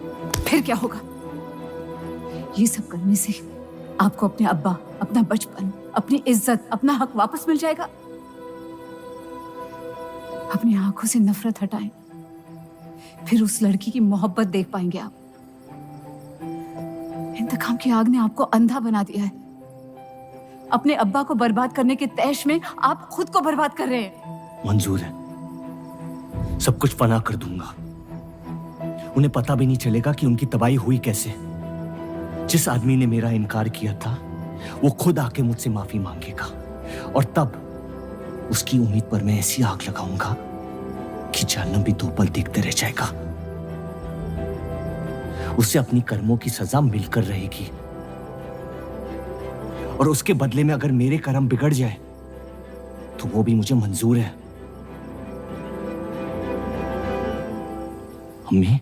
फिर क्या होगा? ये सब करने से आपको अपने अब्बा, अपना बचपन, अपनी इज्जत, अपना हक वापस मिल जाएगा। अपनी आंखों से नफरत हटाएं, फिर उस लड़की की मोहब्बत देख पाएंगे आप। इंतकाम की आग ने आपको अंधा बना दिया है। अपने अब्बा को बर्बाद करने के तैश में आप खुद को बर्बाद कर रहे हैं। मंजूर है, सब कुछ फना कर दूंगा। उन्हें पता भी नहीं चलेगा कि उनकी तबाही हुई कैसे। जिस आदमी ने मेरा इनकार किया था, वो खुद आके मुझसे माफी मांगेगा, और तब उसकी उम्मीद पर मैं ऐसी आग लगाऊंगा कि जहन्नम भी दो पल देखते रह जाएगा। उसे अपनी कर्मों की सजा मिलकर रहेगी, और उसके बदले में अगर मेरे कर्म बिगड़ जाए तो वो भी मुझे मंजूर है। अम्मी,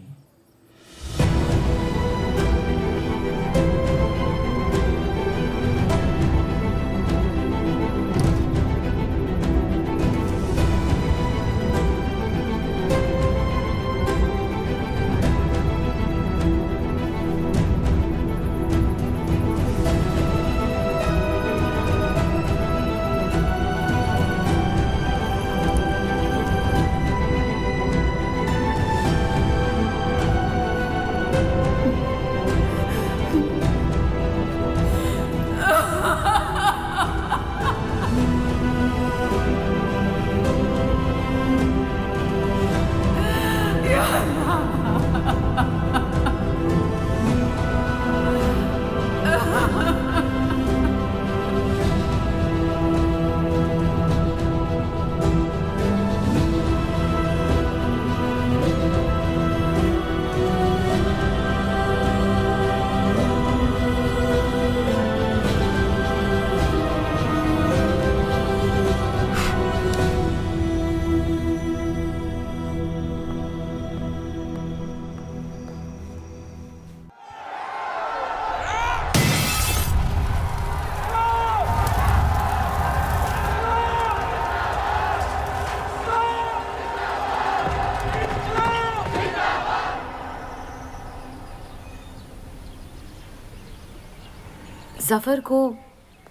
जफर को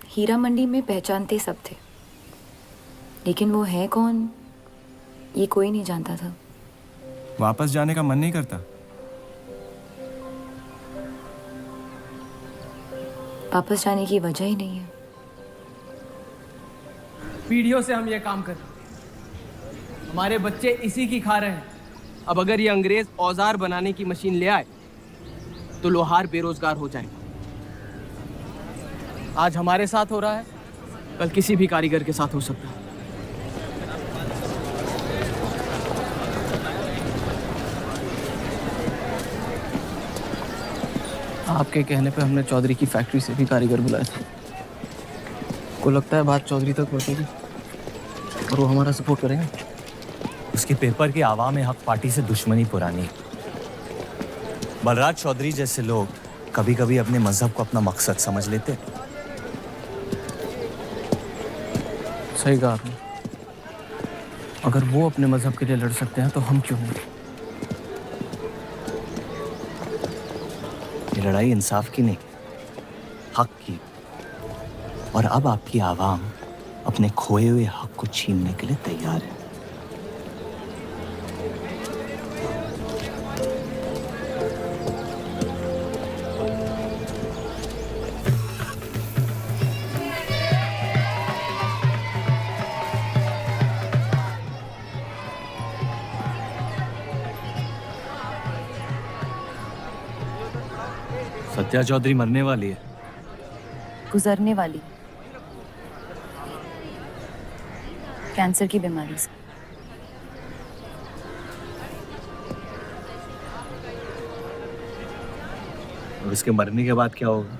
हीरा मंडी में पहचानते सब थे, लेकिन वो है कौन ये कोई नहीं जानता था। वापस जाने का मन नहीं करता? वापस जाने की वजह ही नहीं है। पीढ़ियों से हम ये काम कर रहे हैं, हमारे बच्चे इसी की खा रहे हैं। अब अगर ये अंग्रेज औजार बनाने की मशीन ले आए तो लोहार बेरोजगार हो जाएगा। आज हमारे साथ हो रहा है, कल किसी भी कारीगर के साथ हो सकता है। आपके कहने पे हमने चौधरी की फैक्ट्री से भी कारीगर बुलाए थे। को लगता है बात चौधरी तक पहुंचेगी और वो हमारा सपोर्ट करेंगे। उसके पेपर के आवाम हक पार्टी से दुश्मनी पुरानी। बलराज चौधरी जैसे लोग कभी कभी अपने मजहब को अपना मकसद समझ लेते। सही कहा आपने। अगर वो अपने मजहब के लिए लड़ सकते हैं तो हम क्यों नहीं? ये लड़ाई इंसाफ की नहीं, हक की। और अब आपकी आवाम अपने खोए हुए हक को छीनने के लिए तैयार है। सत्या चौधरी मरने वाली है। गुजरने वाली, कैंसर की बीमारी से। और उसके मरने के बाद क्या होगा?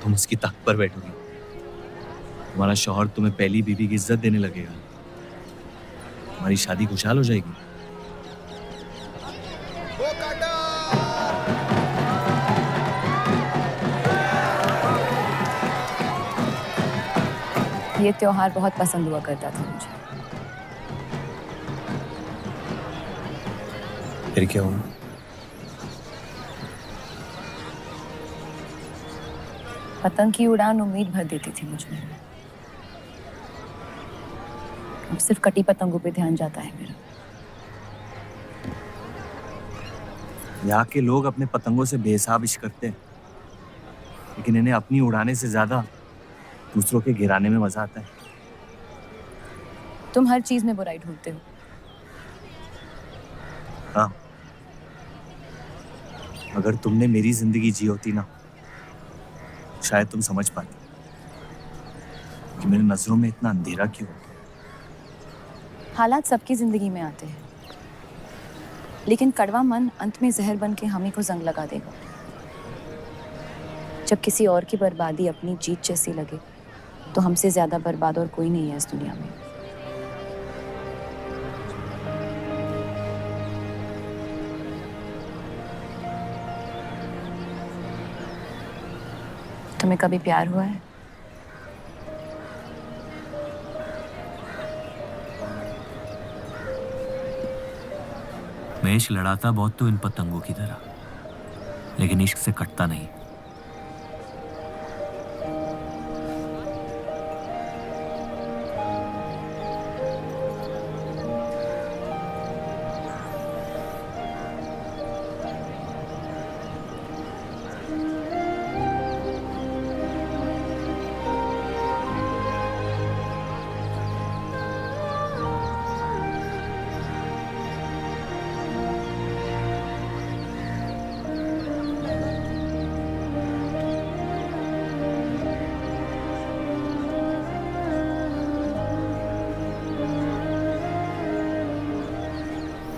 तुम उसकी तख्त पर बैठोगी, तुम्हारा शौहर तुम्हें पहली बीवी की इज्जत देने लगेगा, तुम्हारी शादी खुशहाल हो जाएगी। ये त्योहार बहुत पसंद हुआ करता था मुझे। फिर क्या हुआ? पतंग की उड़ान उम्मीद भर देती थी मुझ में। अब सिर्फ कटी पतंगों पे ध्यान जाता है मेरा। यहाँ के लोग अपने पतंगों से बेहिसाब इश्क करते हैं, लेकिन इन्हें अपनी उड़ाने से ज्यादा दूसरों के गिराने में मजा आता है। तुम हर चीज में बुराई ढूंढते हो। हाँ, अगर तुमने मेरी जिंदगी जी होती ना, शायद तुम समझ पाती कि मेरी नजरों में इतना अंधेरा क्यों। हालात सबकी जिंदगी में आते हैं, लेकिन कड़वा मन अंत में जहर बन के हम ही को जंग लगा देगा। जब किसी और की बर्बादी अपनी जीत जैसी लगे, तो हमसे ज्यादा बर्बाद और कोई नहीं है इस दुनिया में। तुम्हें कभी प्यार हुआ है? मैं इश्क लड़ाता बहुत तो इन पतंगों की तरह, लेकिन इश्क से कटता नहीं।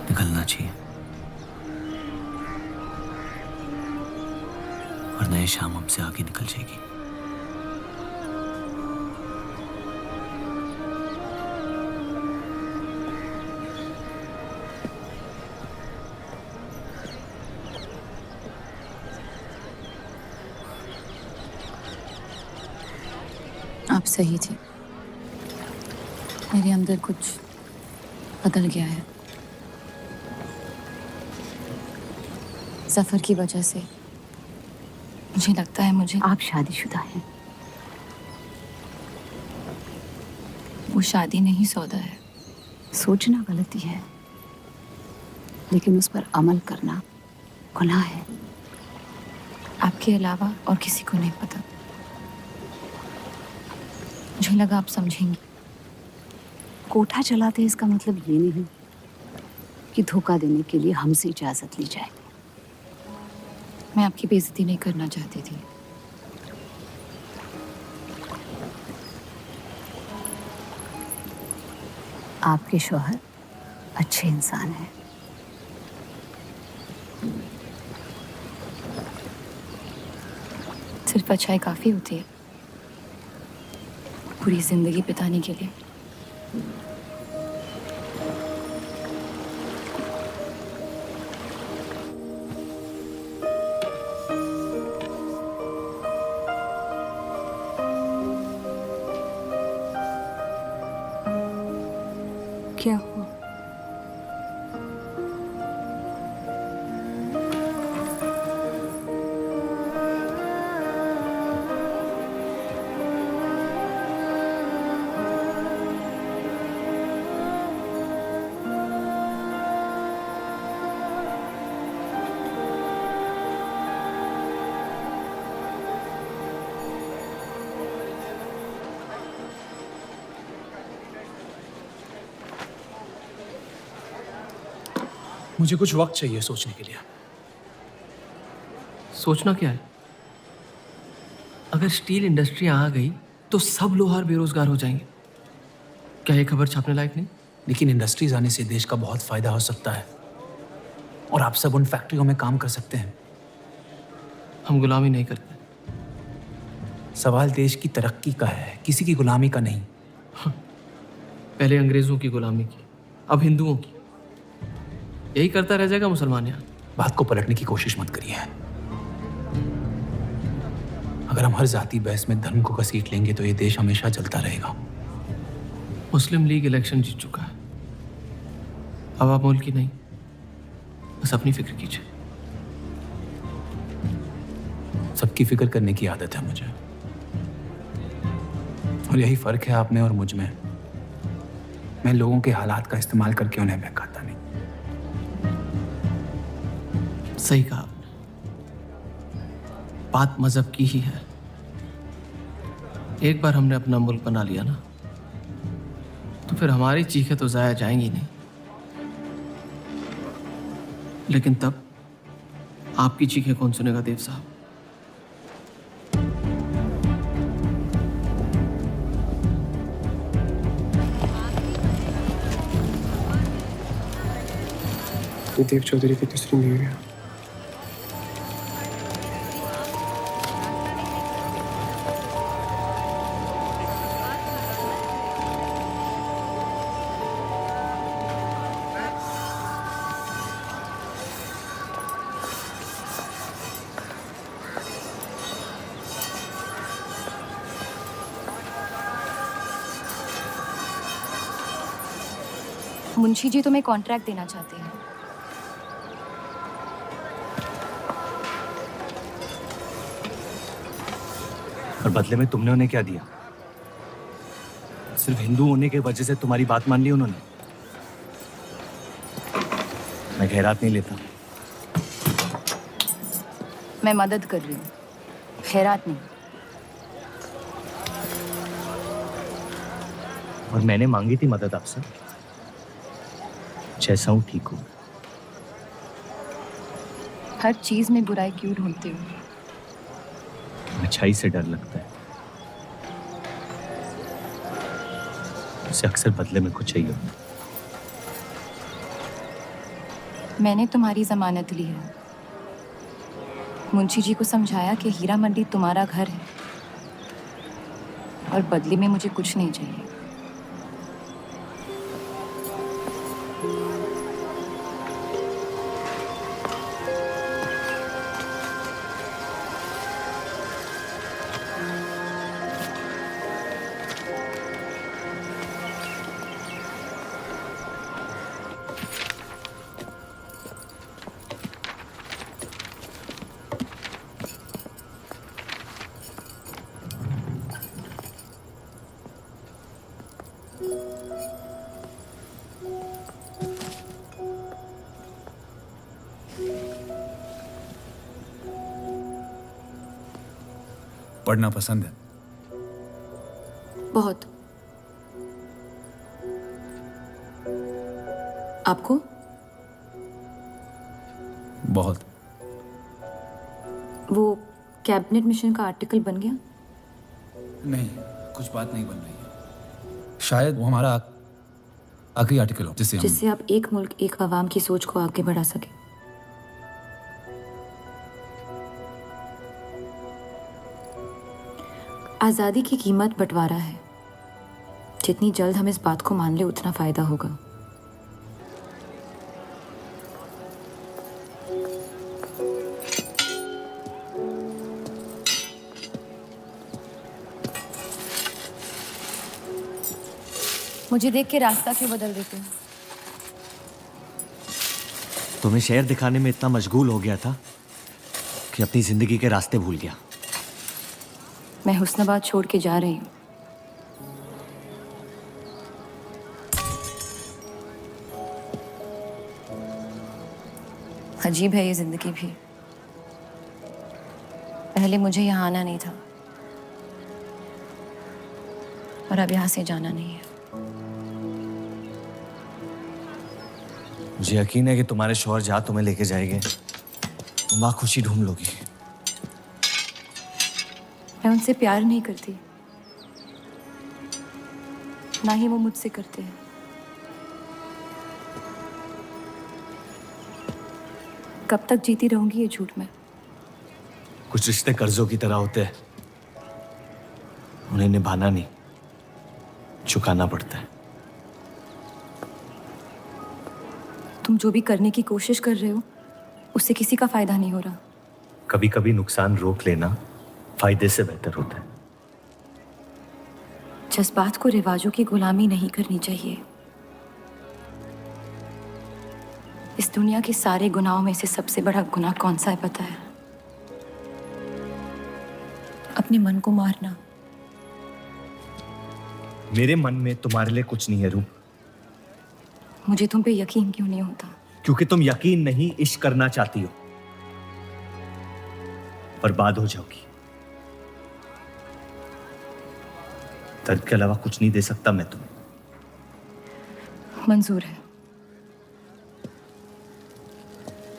निकलना चाहिए, वरना ये शाम हमसे आगे निकल जाएगी। आप सही थे, मेरे अंदर कुछ बदल गया है। जफर की वजह से मुझे लगता है मुझे आप शादीशुदा हैं। वो शादी नहीं सौदा है। सोचना गलती है, लेकिन उस पर अमल करना गुनाह है। आपके अलावा और किसी को नहीं पता। मुझे लगा आप समझेंगी। कोठा चलाते इसका मतलब ये नहीं कि धोखा देने के लिए हमसे इजाजत ली जाए। मैं आपकी बेइज्जती नहीं करना चाहती थी। आपके शौहर अच्छे इंसान हैं। सिर्फ अच्छाई काफी होती है पूरी जिंदगी बिताने के लिए। क्या हुआ? मुझे कुछ वक्त चाहिए सोचने के लिए। सोचना क्या है? अगर स्टील इंडस्ट्री आ गई तो सब लोहार बेरोजगार हो जाएंगे। क्या ये खबर छापने लायक नहीं? लेकिन इंडस्ट्रीज आने से देश का बहुत फायदा हो सकता है और आप सब उन फैक्ट्रियों में काम कर सकते हैं। हम गुलामी नहीं करते। सवाल देश की तरक्की का है, किसी की गुलामी का नहीं। पहले अंग्रेजों की गुलामी की, अब हिंदुओं की। यही करता रह जाएगा मुसलमान यहाँ। बात को पलटने की कोशिश मत करिए। अगर हम हर जाति बहस में धर्म को घसीट लेंगे तो ये देश हमेशा चलता रहेगा। मुस्लिम लीग इलेक्शन जीत चुका है। अब आप मुल्क की नहीं, बस अपनी फिक्र कीजिए। सबकी फिक्र करने की आदत है मुझे, और यही फर्क है आप में और मुझ में। मैं लोगों के हालात का इस्तेमाल करके उन्हें बहकाता नहीं। सही कहा आपने। बात मजहब की ही है। एक बार हमने अपना मुल्क बना लिया ना, तो फिर हमारी चीखें तो जाया जाएंगी नहीं। लेकिन तब आपकी चीखें कौन सुनेगा देव साहब? देव चौधरी की तीसरी बीवी है। मुंशी जी तुम्हें कॉन्ट्रैक्ट देना चाहते हैं। और बदले में तुमने उन्हें क्या दिया? सिर्फ हिंदू होने की वजह से तुम्हारी बात मान ली उन्होंने? मैं खैरात नहीं लेता। मैं मदद कर रही हूँ, खैरात नहीं। और मैंने मांगी थी मदद आपसे। जैसा हूं ठीक हूं। हर चीज में बुराई क्यों ढूंढते हो? अच्छाई से डर लगता है। उसे अक्सर बदले में कुछ चाहिए होता। मैंने तुम्हारी जमानत ली है। मुंशी जी को समझाया कि हीरा मंडी तुम्हारा घर है और बदले में मुझे कुछ नहीं चाहिए। पढ़ना पसंद है? बहुत। आपको? बहुत। वो कैबिनेट मिशन का आर्टिकल बन गया? नहीं, कुछ बात नहीं बन रही है। शायद वो हमारा आखिरी आर्टिकल हो जिससे आप एक मुल्क एक अवाम की सोच को आगे बढ़ा सके। आज़ादी की कीमत बंटवारा है। जितनी जल्द हम इस बात को मान ले उतना फायदा होगा। मुझे देख के रास्ता क्यों बदल देते हो? तुम्हें शहर दिखाने में इतना मशगूल हो गया था कि अपनी जिंदगी के रास्ते भूल गया। मैं हुस्नाबाद छोड़ के जा रही हूँ। अजीब है ये जिंदगी भी। पहले मुझे यहाँ आना नहीं था और अब यहाँ से जाना नहीं है। मुझे यकीन है कि तुम्हारे शौहर जहाँ तुम्हें लेके जाएंगे तुम वहाँ खुशी ढूंढ लोगी। मैं उनसे प्यार नहीं करती, ना ही वो मुझसे करते हैं। कब तक जीती रहूंगी ये झूठ में? कुछ रिश्ते कर्जों की तरह होते हैं, उन्हें निभाना नहीं, चुकाना पड़ता है। तुम जो भी करने की कोशिश कर रहे हो उससे किसी का फायदा नहीं हो रहा। कभी कभी नुकसान रोक लेना फायदे से बेहतर होता है। जज्बात को रिवाजों की गुलामी नहीं करनी चाहिए। इस दुनिया के सारे गुनाहों में से सबसे बड़ा गुनाह कौन सा है पता है? अपने मन को मारना। मेरे मन में तुम्हारे लिए कुछ नहीं है रूप। मुझे तुम पे यकीन क्यों नहीं होता? क्योंकि तुम यकीन नहीं इश्क करना चाहती हो, बर्बाद हो जाओगी। दर्द के अलावा कुछ नहीं दे सकता मैं तुम्हें। मंजूर है।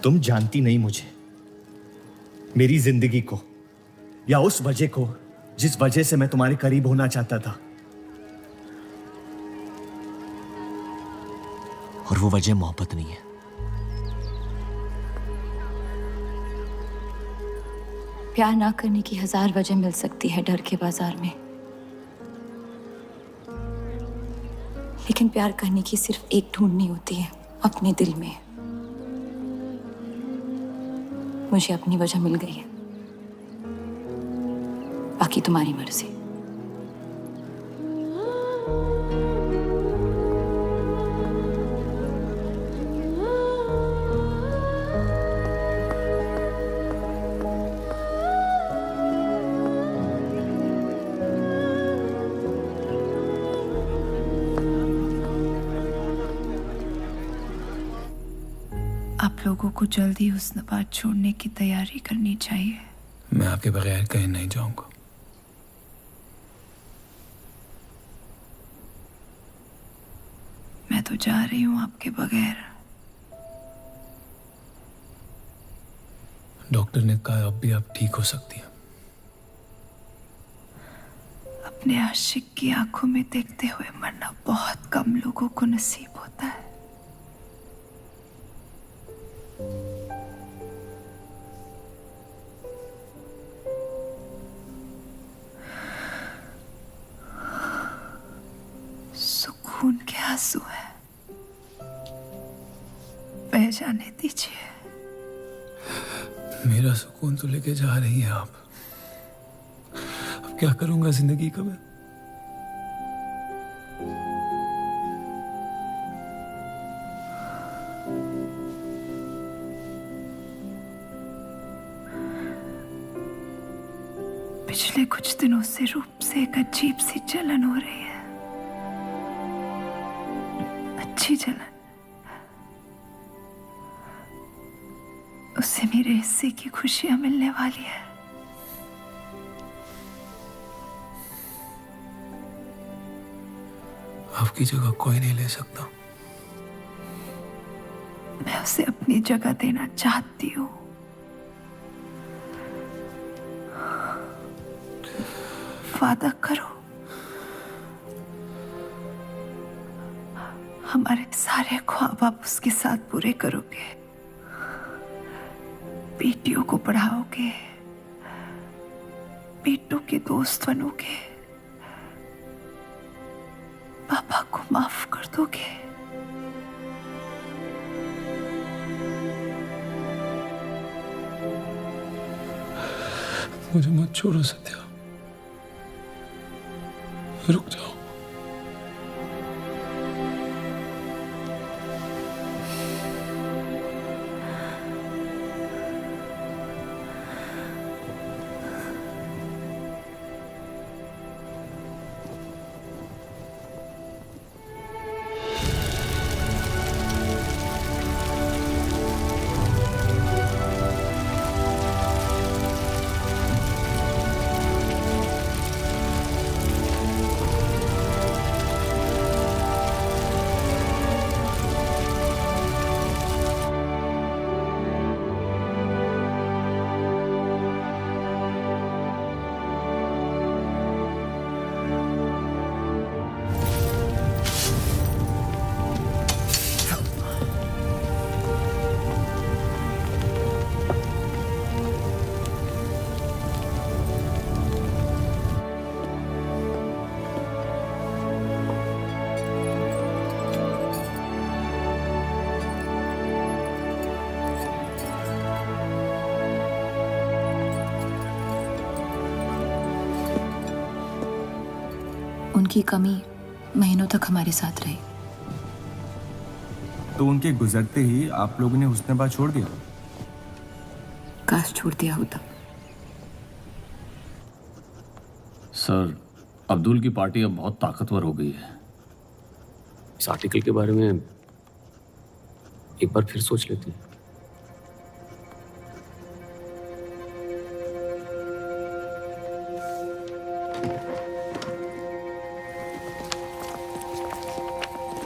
तुम जानती नहीं मुझे, मेरी जिंदगी को, या उस वजह को जिस वजह से मैं तुम्हारे करीब होना चाहता था। और वो वजह मोहब्बत नहीं है। प्यार ना करने की 1000 वजह मिल सकती है डर के बाजार में, लेकिन प्यार करने की सिर्फ एक ढूंढनी होती है, अपने दिल में। मुझे अपनी वजह मिल गई है, बाकी तुम्हारी मर्जी। आप लोगों को जल्दी हुस्नाबाद छोड़ने की तैयारी करनी चाहिए। मैं आपके बगैर कहीं नहीं जाऊंगा। मैं तो जा रही हूँ आपके बगैर। डॉक्टर ने कहा अब भी आप ठीक हो सकती हैं। अपने आशिक की आंखों में देखते हुए मरना बहुत कम लोगों को नसीब होता है। सुकून के आंसू है, बह जाने दीजिए। मेरा सुकून तो लेके जा रही हैं आप। अब क्या करूंगा जिंदगी का मैं? पिछले कुछ दिनों से रूप से एक अजीब सी जलन हो रही है। अच्छी जलन, उससे मेरे हिस्से की खुशियां मिलने वाली है। आपकी जगह कोई नहीं ले सकता। मैं उसे अपनी जगह देना चाहती हूँ। वादा करो, हमारे सारे ख्वाब आप उसके साथ पूरे करोगे, बेटियों को पढ़ाओगे, बेटों के दोस्त बनोगे, पापा को माफ कर दोगे। मुझे मत छोड़ो सत्या, रुक जाओ। उनकी कमी महीनों तक हमारे साथ रही। तो उनके गुजरते ही आप लोगों ने हुस्न छोड़ दिया? काश छोड़ दिया होता। सर, अब्दुल की पार्टी अब बहुत ताकतवर हो गई है। इस आर्टिकल के बारे में एक बार फिर सोच लेते हैं।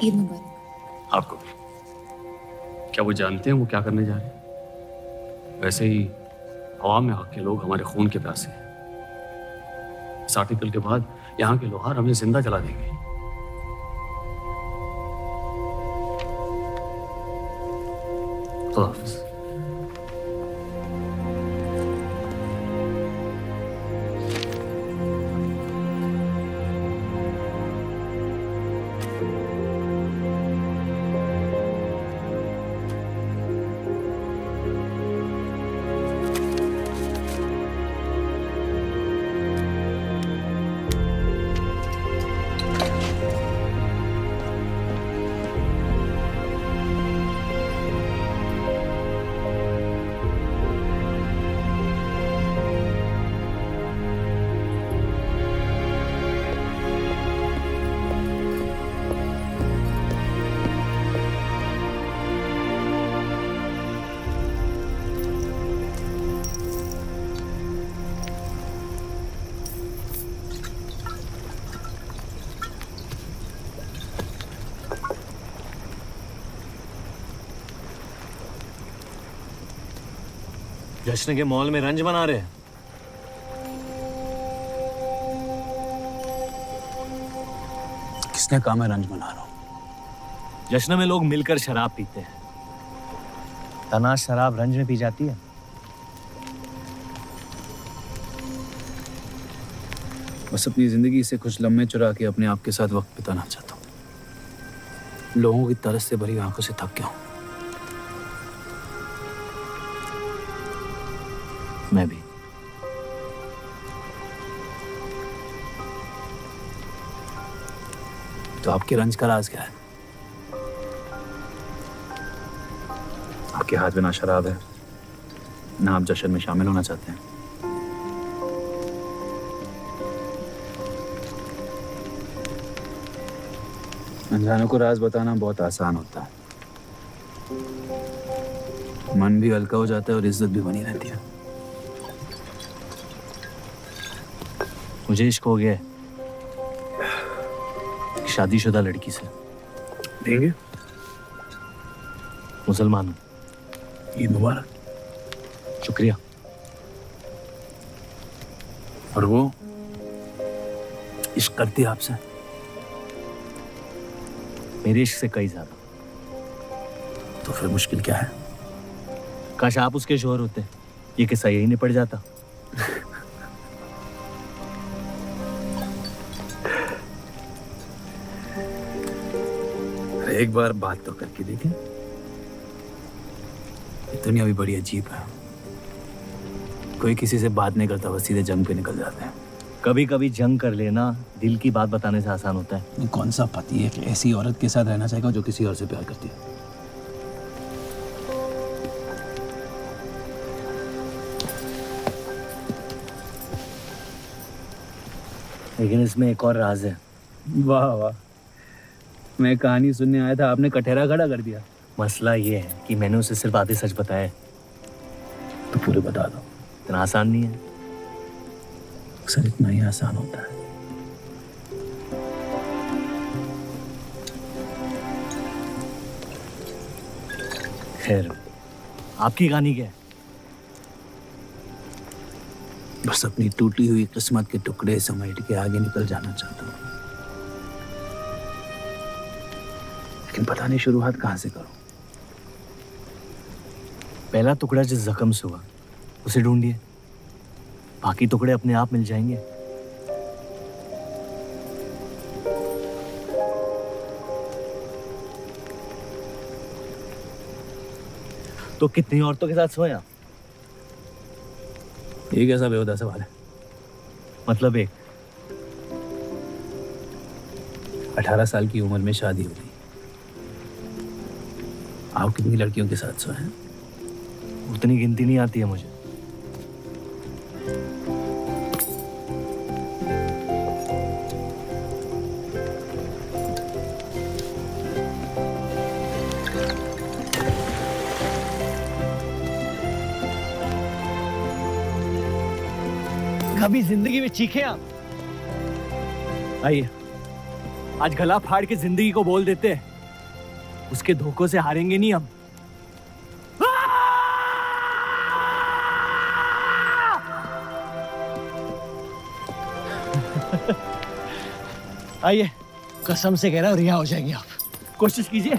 ईद मुबारक। आपको भी। क्या वो जानते हैं वो क्या करने जा रहे हैं? वैसे ही हवा में हक के लोग हमारे खून के प्यासे हैं। इस आर्टिकल के बाद यहाँ के लोहार हमें जिंदा जला देंगे। खुदा हाफिज़। जश्न के मॉल में रंज बना रहे हैं। किसने कहा मैं रंज बना रहा हूं? जश्न में लोग मिलकर शराब पीते हैं। तनाश शराब रंज में पी जाती है। बस अपनी जिंदगी से कुछ लम्हे चुरा के अपने आप के साथ वक्त बिताना चाहता हूँ। लोगों की तरस से भरी आंखों से थक गया हूँ। मैं भी। तो आपके रंज का राज क्या है? आपके हाथ में ना शराब है, ना आप जश्न में शामिल होना चाहते हैं। अनजानों को राज बताना बहुत आसान होता है, मन भी हल्का हो जाता है और इज्जत भी बनी रहती है। मुझे इश्क हो गया है शादीशुदा लड़की से। देंगे? मुसलमान हूँ। ईद मुबारक। शुक्रिया। और वो इश्क करती है आपसे? मेरे इश्क से कई ज्यादा। तो फिर मुश्किल क्या है? काश आप उसके शोहर होते, ये किस्सा यही निपट जाता। एक बार बात तो करके देखें। दुनिया भी बड़ी अजीब है, कोई किसी से बात नहीं करता, बस सीधे जंग पे निकल जाते हैं। कभी कभी जंग कर लेना दिल की बात बताने से आसान होता है। कौन सा पति है कि ऐसी औरत के साथ रहना चाहेगा जो किसी और से प्यार करती है? लेकिन इसमें एक और राज है। वाह वाह, मैं कहानी सुनने आया था, आपने कटहरा खड़ा कर दिया। मसला ये है कि मैंने उसे सिर्फ आधे सच बताया है। तो पूरे बता दो। इतना आसान नहीं है। अक्सर इतना ही आसान होता है। खैर, आपकी कहानी क्या है? बस अपनी टूटी हुई किस्मत के टुकड़े समेट के आगे निकल जाना चाहता हूँ, लेकिन पता नहीं शुरुआत कहाँ से करूं। पहला टुकड़ा जिस जख्म से हुआ उसे ढूंढिए, बाकी टुकड़े अपने आप मिल जाएंगे। तो कितनी औरतों के साथ सोए आप? ये कैसा बेहुदा सवाल है? मतलब एक। 18 साल की उम्र में शादी हो गई। आप कितनी लड़कियों के साथ सोए हैं? उतनी गिनती नहीं आती है मुझे। कभी जिंदगी में चीखे आप? आइए, आज गला फाड़ के जिंदगी को बोल देते हैं, उसके धोखों से हारेंगे नहीं हम। आइए, कसम से कह रहा हूं रिहा हो जाएंगे आप। कोशिश कीजिए।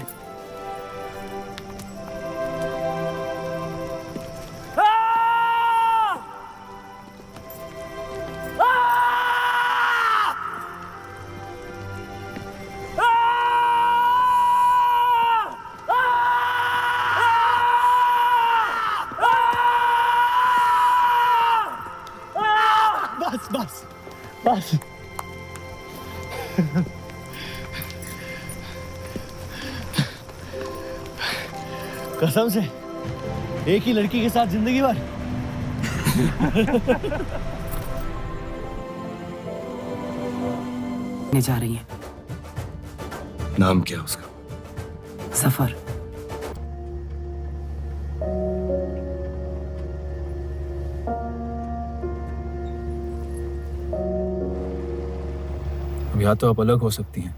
बस बस बस। कसम से एक ही लड़की के साथ जिंदगी भर। ने जा रही है। नाम क्या उसका? सफर। अब या तो आप अलग हो सकती हैं,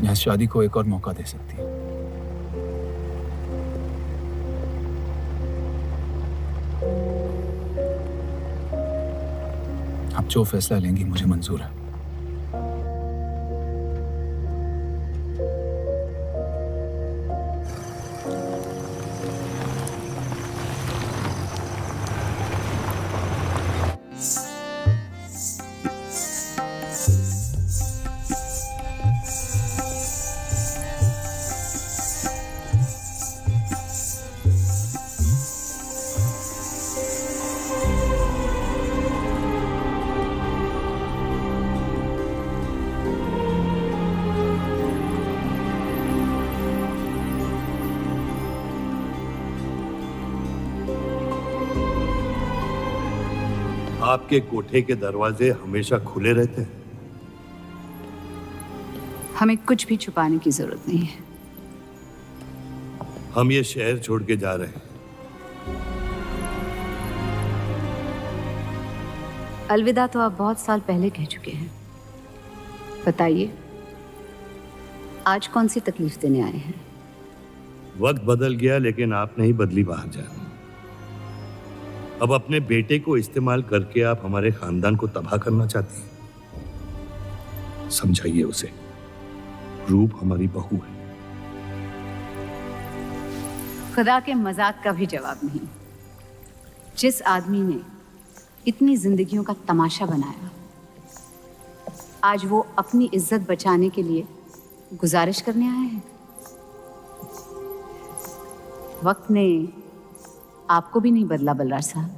या इस शादी को एक और मौका दे सकती हैं। आप जो फैसला लेंगी मुझे मंजूर है। आपके कोठे के दरवाजे हमेशा खुले रहते हैं? हमें कुछ भी छुपाने की जरूरत नहीं है। हम ये शहर छोड़ के जा रहे हैं। अलविदा तो आप बहुत साल पहले कह चुके हैं। बताइए, आज कौन सी तकलीफ देने आए हैं? वक्त बदल गया, लेकिन आप नहीं बदली बाहर जान। अब अपने बेटे को इस्तेमाल करके आप हमारे खानदान को तबाह करना चाहती हैं। समझाइए उसे, रूप हमारी बहू है। खुदा के मजाक का भी जवाब नहीं। जिस आदमी ने इतनी जिंदगियों का तमाशा बनाया, आज वो अपनी इज्जत बचाने के लिए गुजारिश करने आए हैं। वक्त ने आपको भी नहीं बदला बलराज साहब।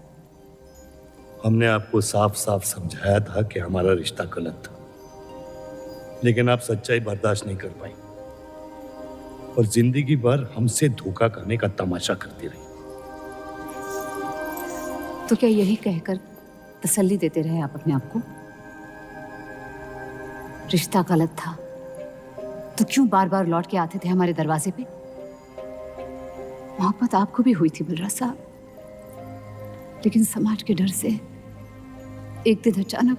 हमने आपको साफ साफ समझाया था कि हमारा रिश्ता गलत था, लेकिन आप सच्चाई बर्दाश्त नहीं कर पाई और जिंदगी भर हमसे धोखा करने का तमाशा करती रही। तो क्या यही कहकर तसल्ली देते रहे आप अपने आप को? रिश्ता गलत था तो क्यों बार बार लौट के आते थे हमारे दरवाजे पे? मोहब्बत आपको भी हुई थी बलराज साहब, लेकिन समाज के डर से एक दिन अचानक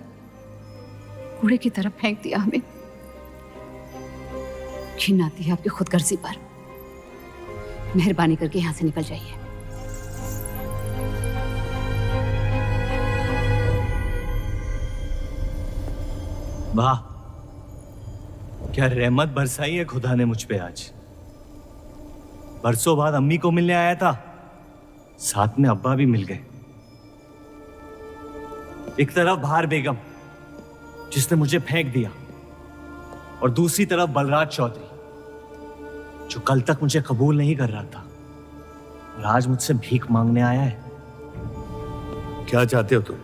कूड़े की तरफ फेंक दिया हमें। घिन आती है आपकी खुदगर्जी पर। मेहरबानी करके यहां से निकल जाइए। वाह, क्या रहमत बरसाई है खुदा ने मुझ पे आज। बरसों बाद अम्मी को मिलने आया था, साथ में अब्बा भी मिल गए। एक तरफ बहार बेगम जिसने मुझे फेंक दिया और दूसरी तरफ बलराज चौधरी जो कल तक मुझे कबूल नहीं कर रहा था और आज मुझसे भीख मांगने आया है। क्या चाहते हो तुम?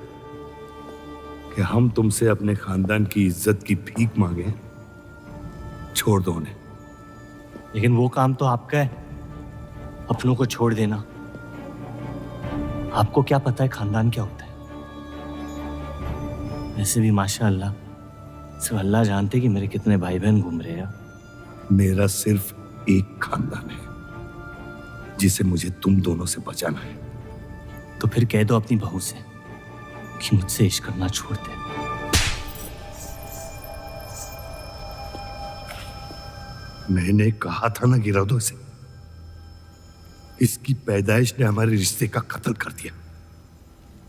कि हम तुमसे अपने खानदान की इज्जत की भीख मांगे? छोड़ दो उन्हें। लेकिन वो काम तो आपका है, अपनों को छोड़ देना। आपको क्या पता है खानदान क्या होता है? वैसे भी माशाअल्लाह सिर्फ अल्लाह जानते कि मेरे कितने भाई बहन घूम रहे हैं। मेरा सिर्फ एक खानदान है जिसे मुझे तुम दोनों से बचाना है। तो फिर कह दो अपनी बहू से कि मुझसे इश्क करना छोड़ दे। मैंने कहा था ना गिरा दो इसे। इसकी पैदाइश ने हमारे रिश्ते का कत्ल कर दिया।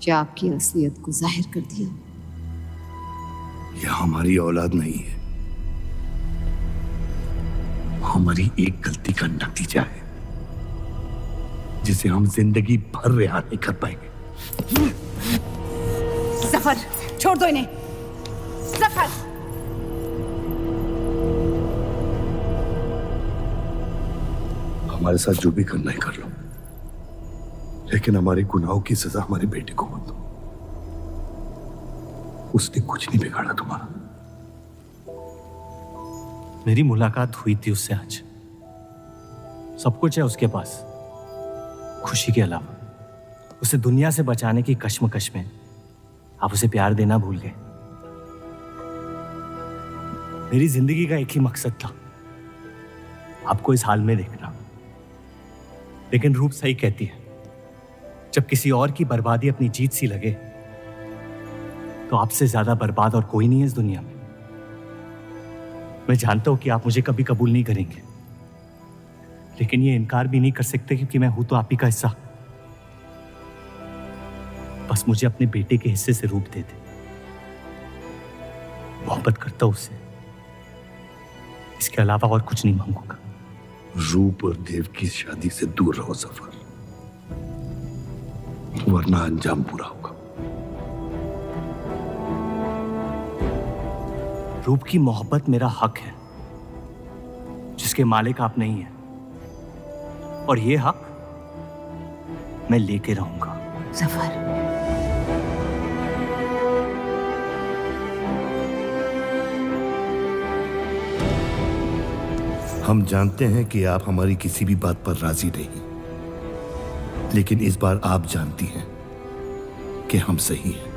क्या आपकी असलियत को जाहिर कर दिया? यह हमारी औलाद नहीं है, हमारी एक गलती का नतीजा है जिसे हम जिंदगी भर रिहा नहीं कर पाएंगे। जफर, छोड़ दो इन्हें। जफर, हमारे साथ जो भी करना है कर लो, लेकिन हमारे गुनाहों की सजा हमारे बेटे को मत दो। उसने कुछ नहीं बिगाड़ा तुम्हारा। मेरी मुलाकात हुई थी उससे आज। सब कुछ है उसके पास, खुशी के अलावा। उसे दुनिया से बचाने की कश्मकश में आप उसे प्यार देना भूल गए। मेरी जिंदगी का एक ही मकसद था, आपको इस हाल में देखना। लेकिन रूप सही कहती है, जब किसी और की बर्बादी अपनी जीत सी लगे तो आपसे ज्यादा बर्बाद और कोई नहीं है इस दुनिया में। मैं जानता हूं कि आप मुझे कभी कबूल नहीं करेंगे, लेकिन ये इनकार भी नहीं कर सकते क्योंकि मैं हूं तो आप ही का हिस्सा। बस मुझे अपने बेटे के हिस्से से रूप दे दे। मोहब्बत करता हूं उससे, इसके अलावा और कुछ नहीं मांगूंगा। रूप और देव की शादी से दूर रहो सफर, वरना अंजाम बुरा होगा। रूप की मोहब्बत मेरा हक है जिसके मालिक आप नहीं हैं, और ये हक मैं लेके रहूंगा। जफर, हम जानते हैं कि आप हमारी किसी भी बात पर राजी नहीं, लेकिन इस बार आप जानती हैं कि हम सही हैं।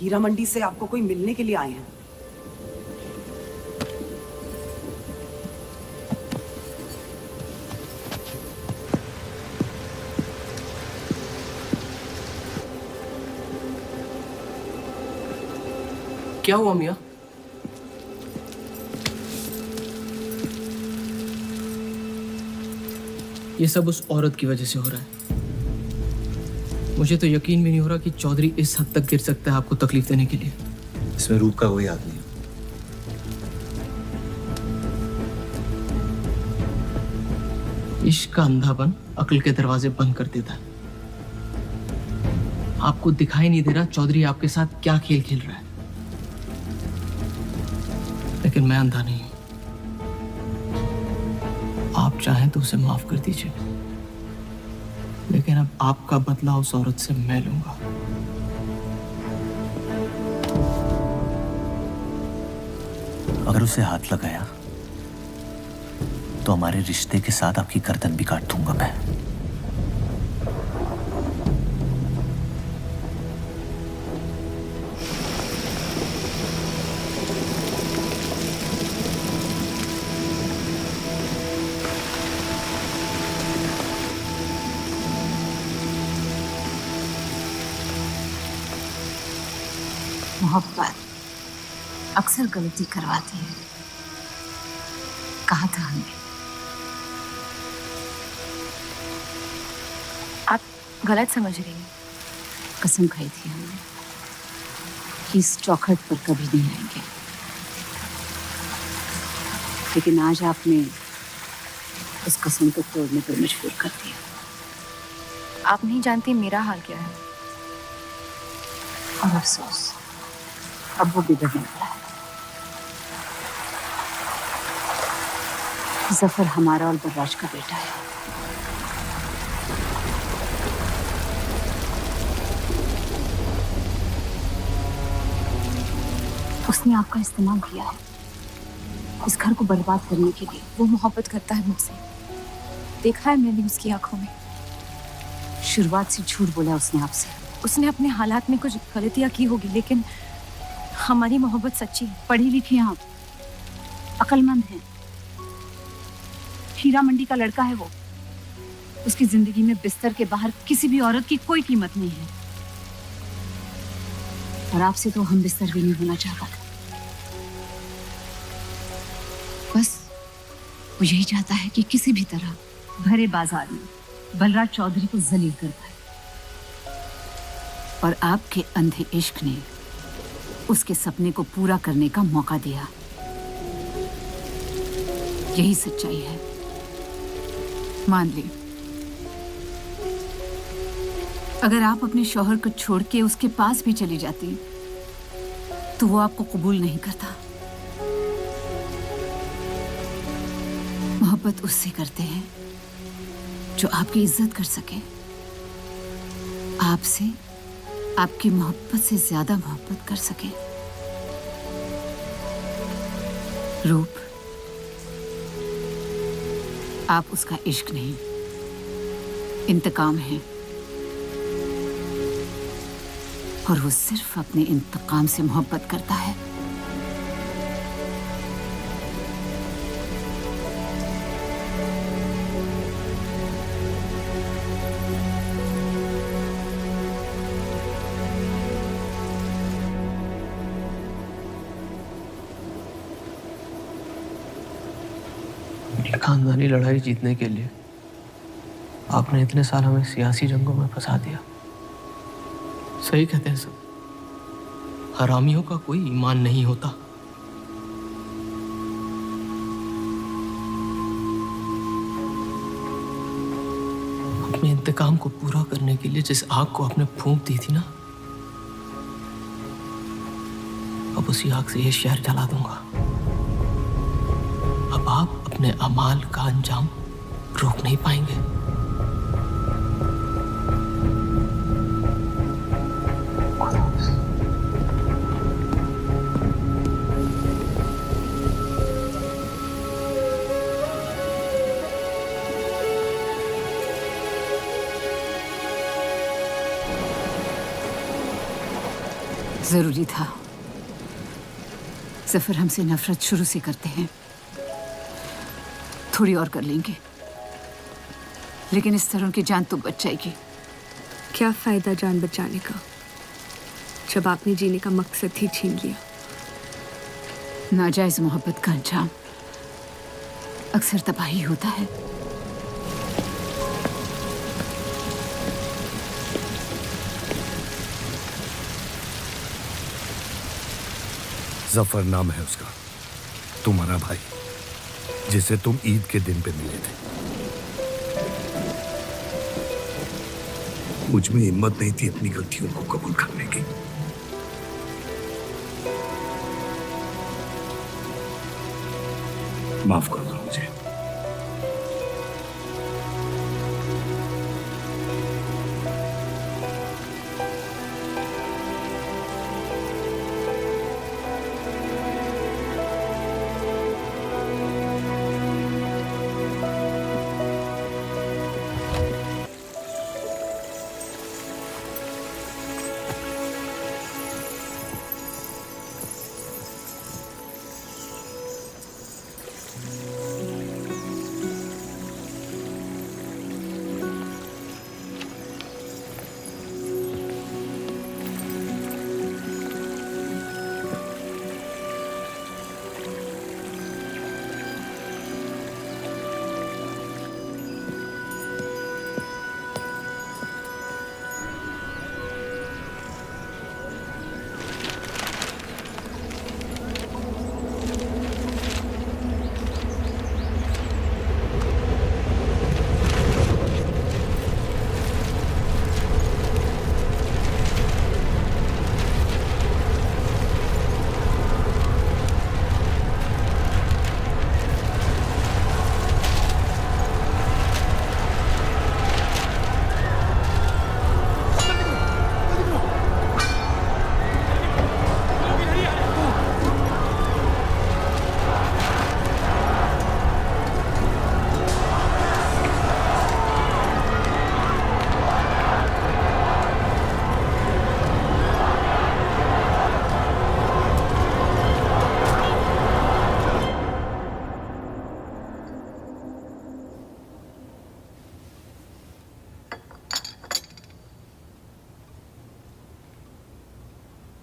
हीरा मंडी से आपको कोई मिलने के लिए आए हैं। क्या हुआ मियाँ? ये सब उस औरत की वजह से हो रहा है। मुझे तो यकीन भी नहीं हो रहा कि चौधरी इस हद तक गिर सकता है आपको तकलीफ देने के लिए। इसमें रूप का कोई हाथ नहीं। इश्क का अंधापन अक्ल के दरवाजे बंद कर देता है। आपको दिखाई नहीं दे रहा चौधरी आपके साथ क्या खेल खेल रहा है, लेकिन मैं अंधा नहीं हूं। आप चाहें तो उसे माफ कर दीजिए, लेकिन अब आपका बदला उस औरत से मैं लूंगा। अगर उसे हाथ लगाया तो हमारे रिश्ते के साथ आपकी गर्दन भी काट दूंगा मैं। मोहब्बत अक्सर गलती करवाती है, कहा था हमने। आप गलत समझ रही हैं। कसम खाई थी हमने कि इस चौखट पर कभी नहीं आएंगे, लेकिन आज आपने उस कसम को तोड़ने पर मजबूर कर दिया। आप नहीं जानती मेरा हाल क्या है। और अफसोस अब वो बिगड़ने वाला है। जफर हमारा और बर्राज का बेटा है। उसने आपका इस्तेमाल किया है इस घर को बर्बाद करने के लिए। वो मोहब्बत करता है मुझसे, देखा है मैंने उसकी आंखों में। शुरुआत से झूठ बोला उसने आपसे। उसने अपने हालात में कुछ गलतियां की होगी, लेकिन हमारी मोहब्बत सच्ची है। पढ़ी लिखी हैं आप, अक्लमंद हैं। हीरा मंडी का लड़का है वो। उसकी जिंदगी में बिस्तर के बाहर किसी भी औरत की कोई कीमत नहीं है। और आपसे तो हम बिस्तर भी नहीं होना चाहता था। बस वो यही चाहता है कि किसी भी तरह भरे बाजार में बलराज चौधरी को जलील कर पाए। और आपके अंधे इश्क ने उसके सपने को पूरा करने का मौका दिया। यही सच्चाई है, मान ली। अगर आप अपने शौहर को छोड़ के उसके पास भी चली जाती तो वो आपको कबूल नहीं करता। मोहब्बत उससे करते हैं जो आपकी इज्जत कर सके। आपसे, आपकी मोहब्बत से ज्यादा मोहब्बत कर सके। रूप, आप उसका इश्क नहीं, इंतकाम है। और वो सिर्फ अपने इंतकाम से मोहब्बत करता है। खानदानी लड़ाई जीतने के लिए आपने इतने साल हमें सियासी जंगों में फंसा दिया। सही कहते हैं सब, हरामियों का कोई ईमान नहीं होता। अपने इंतकाम को पूरा करने के लिए जिस आग को आपने फूंक दी थी ना, अब उसी आग से ये शहर जला दूंगा। अब आप अपने अमाल का अंजाम रोक नहीं पाएंगे। जरूरी था। जफर हमसे नफरत शुरू से करते हैं। थोड़ी और कर लेंगे, लेकिन इस तरह उनकी जान तो बच जाएगी। क्या फायदा जान बचाने का जब आपने जीने का मकसद ही छीन लिया। नाजायज मोहब्बत का अंजाम अक्सर तबाही होता है। जफर नाम है उसका, तुम्हारा भाई, जिसे तुम ईद के दिन पे मिले थे। मुझ में हिम्मत नहीं थी अपनी गलतियों को कबूल करने की। माफ कर दो मुझे।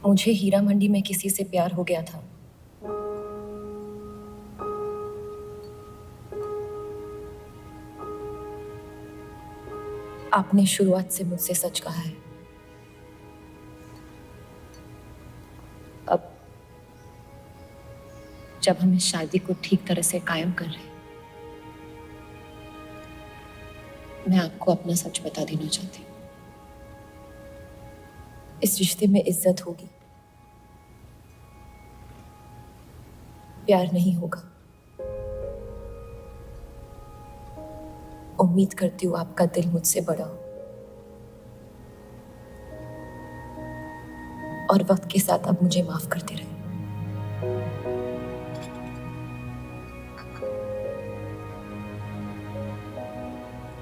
मुझे हीरा मंडी में किसी से प्यार हो गया था। आपने शुरुआत से मुझसे सच कहा है। अब जब हम इस शादी को ठीक तरह से कायम कर रहे हैं, मैं आपको अपना सच बता देना चाहती हूँ। इस रिश्ते में इज्जत होगी, प्यार नहीं होगा। उम्मीद करती हूँ आपका दिल मुझसे बड़ा हो और वक्त के साथ आप मुझे माफ करते रहे।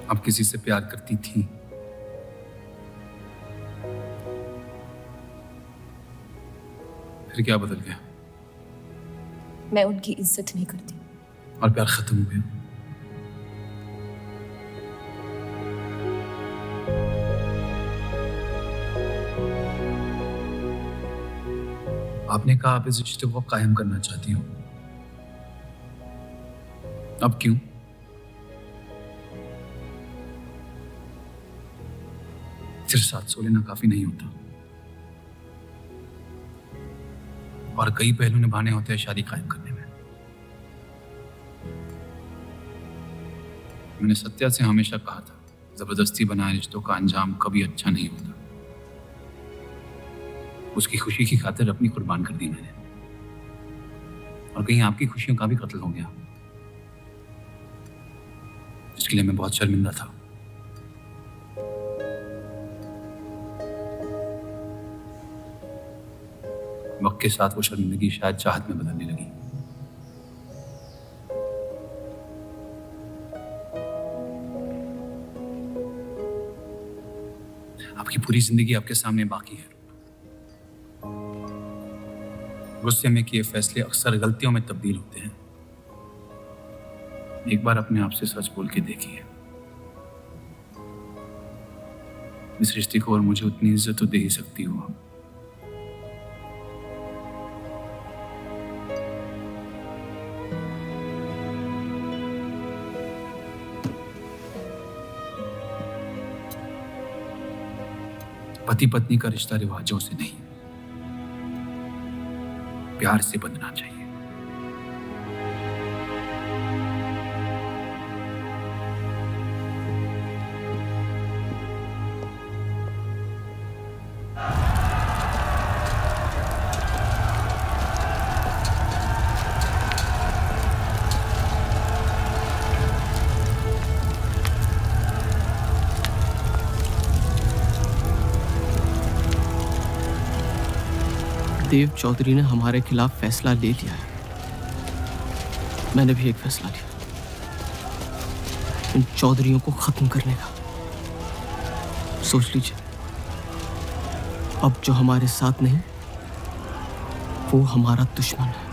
आप किसी से प्यार करती थी? फिर क्या बदल गया? मैं उनकी इज्जत नहीं करती। और प्यार खत्म हो गया? आपने कहा आप इस रिश्ते को कायम करना चाहती हो। अब क्यों? सिर्फ 700 लेना काफी नहीं होता, और कई पहलू निभाने होते हैं शादी कायम करने में। मैंने सत्या से हमेशा कहा था, जबरदस्ती बनाए रिश्तों का अंजाम कभी अच्छा नहीं होता। उसकी खुशी की खातिर अपनी कुर्बान कर दी मैंने, और कहीं आपकी खुशियों का भी कत्ल हो गया, इसके लिए मैं बहुत शर्मिंदा था। वक्त के साथ वो शर्मिंदगी शायद चाहत में बदलने लगी। आपकी पूरी जिंदगी आपके सामने बाकी है। गुस्से में किए फैसले अक्सर गलतियों में तब्दील होते हैं। एक बार अपने आप से सच बोल के देखिए। इस रिश्ते को और मुझे उतनी इज्जत तो दे ही सकती हो आप। पति पत्नी का रिश्ता रिवाजों से नहीं, प्यार से बंधना चाहिए। देव चौधरी ने हमारे खिलाफ फैसला ले लिया है। मैंने भी एक फैसला लिया, इन चौधरियों को खत्म करने का। सोच लीजिए, अब जो हमारे साथ नहीं वो हमारा दुश्मन है।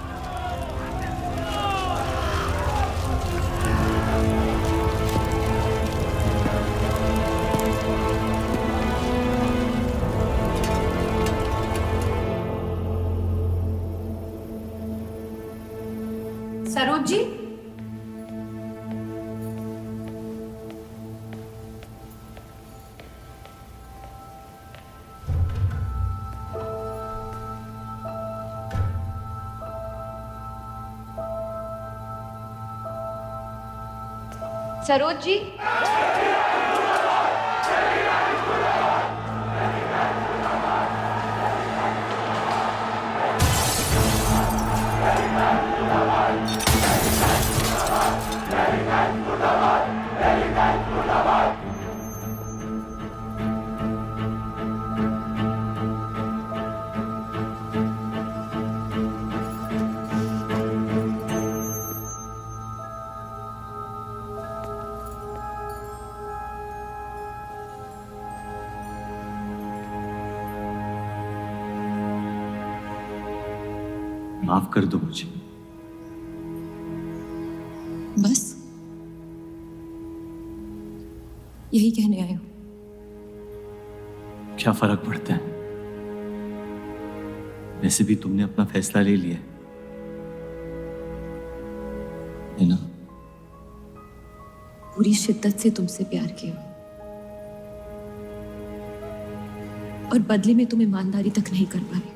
सरोज जी, सरोज जी, माफ कर दो मुझे। बस यही कहने आए हो? क्या फर्क पड़ता है, वैसे भी तुमने अपना फैसला ले लिया है ना? पूरी शिद्दत से तुमसे प्यार किया और बदले में तुम ईमानदारी तक नहीं कर पाए।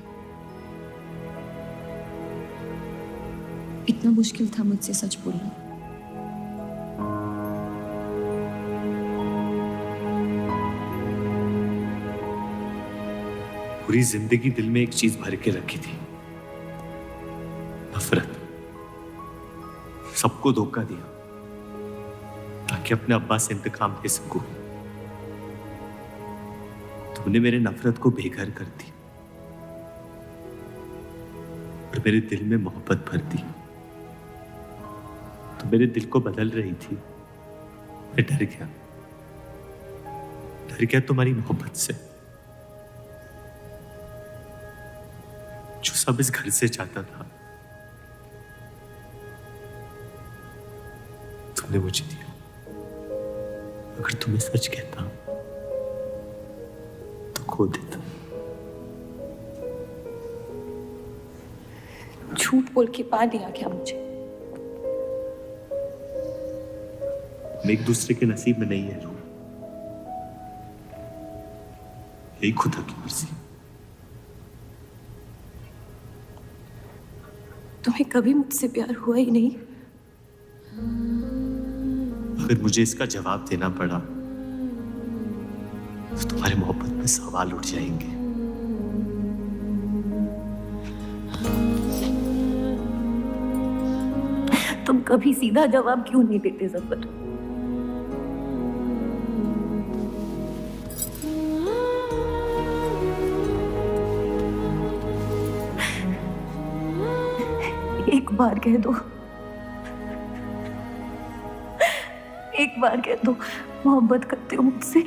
इतना मुश्किल था मुझसे सच बोलना। पूरी जिंदगी दिल में एक चीज भर के रखी थी, नफरत। सबको धोखा दिया ताकि अपने अब्बा से इंतकाम ले सकूं। तुमने मेरे नफरत को बेघर कर दी और मेरे दिल में मोहब्बत भर दी। तो मेरे दिल को बदल रही थी। मैं डर गया तुम्हारी मोहब्बत से, जो सब इस घर से चाहता था तुमने मुझे दिया। अगर तुम्हें सच कहता तो खो देता। झूठ बोल के पा लिया क्या मुझे? हम एक दूसरे के नसीब में नहीं है रूह, यही खुदा की मर्जी। तुम्हें कभी मुझसे प्यार हुआ ही नहीं? अगर मुझे इसका जवाब देना पड़ा तो तुम्हारी मोहब्बत में सवाल उठ जाएंगे। तुम कभी सीधा जवाब क्यों नहीं देते जफर? एक बार कह दो, एक बार कह दो मोहब्बत करते हो मुझसे।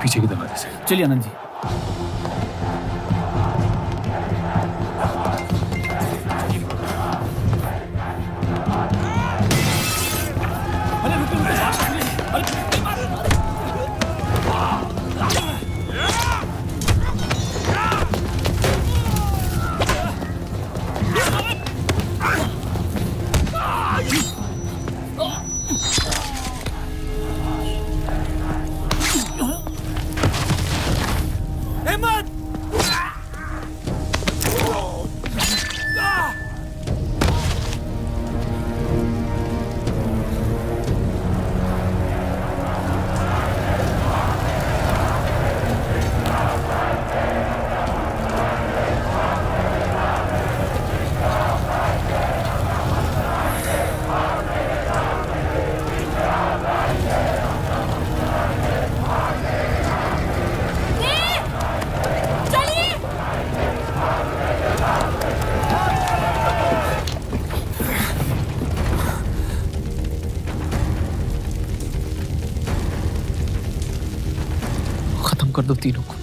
पीछे के दरवाजे से। चलिए आनंद जी। खत्म कर दो तीनों को।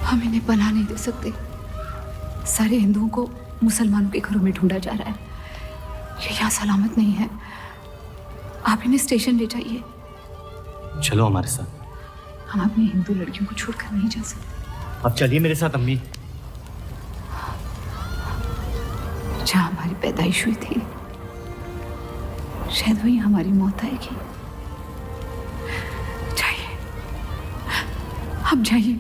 हम इन्हें पनाह नहीं दे सकते। सारे हिंदुओं को मुसलमानों के घरों में ढूंढा जा रहा है। ये यहाँ सलामत नहीं है। आप इन्हें स्टेशन ले जाइए। चलो हमारे साथ। हम अपनी हिंदू लड़कियों को छोड़कर नहीं जा सकते। अब चलिए मेरे साथ अम्मी। जहाँ हमारी पैदाइश हुई थी शायद वहीं हमारी मौत आएगी। जाइए, आप जाइए।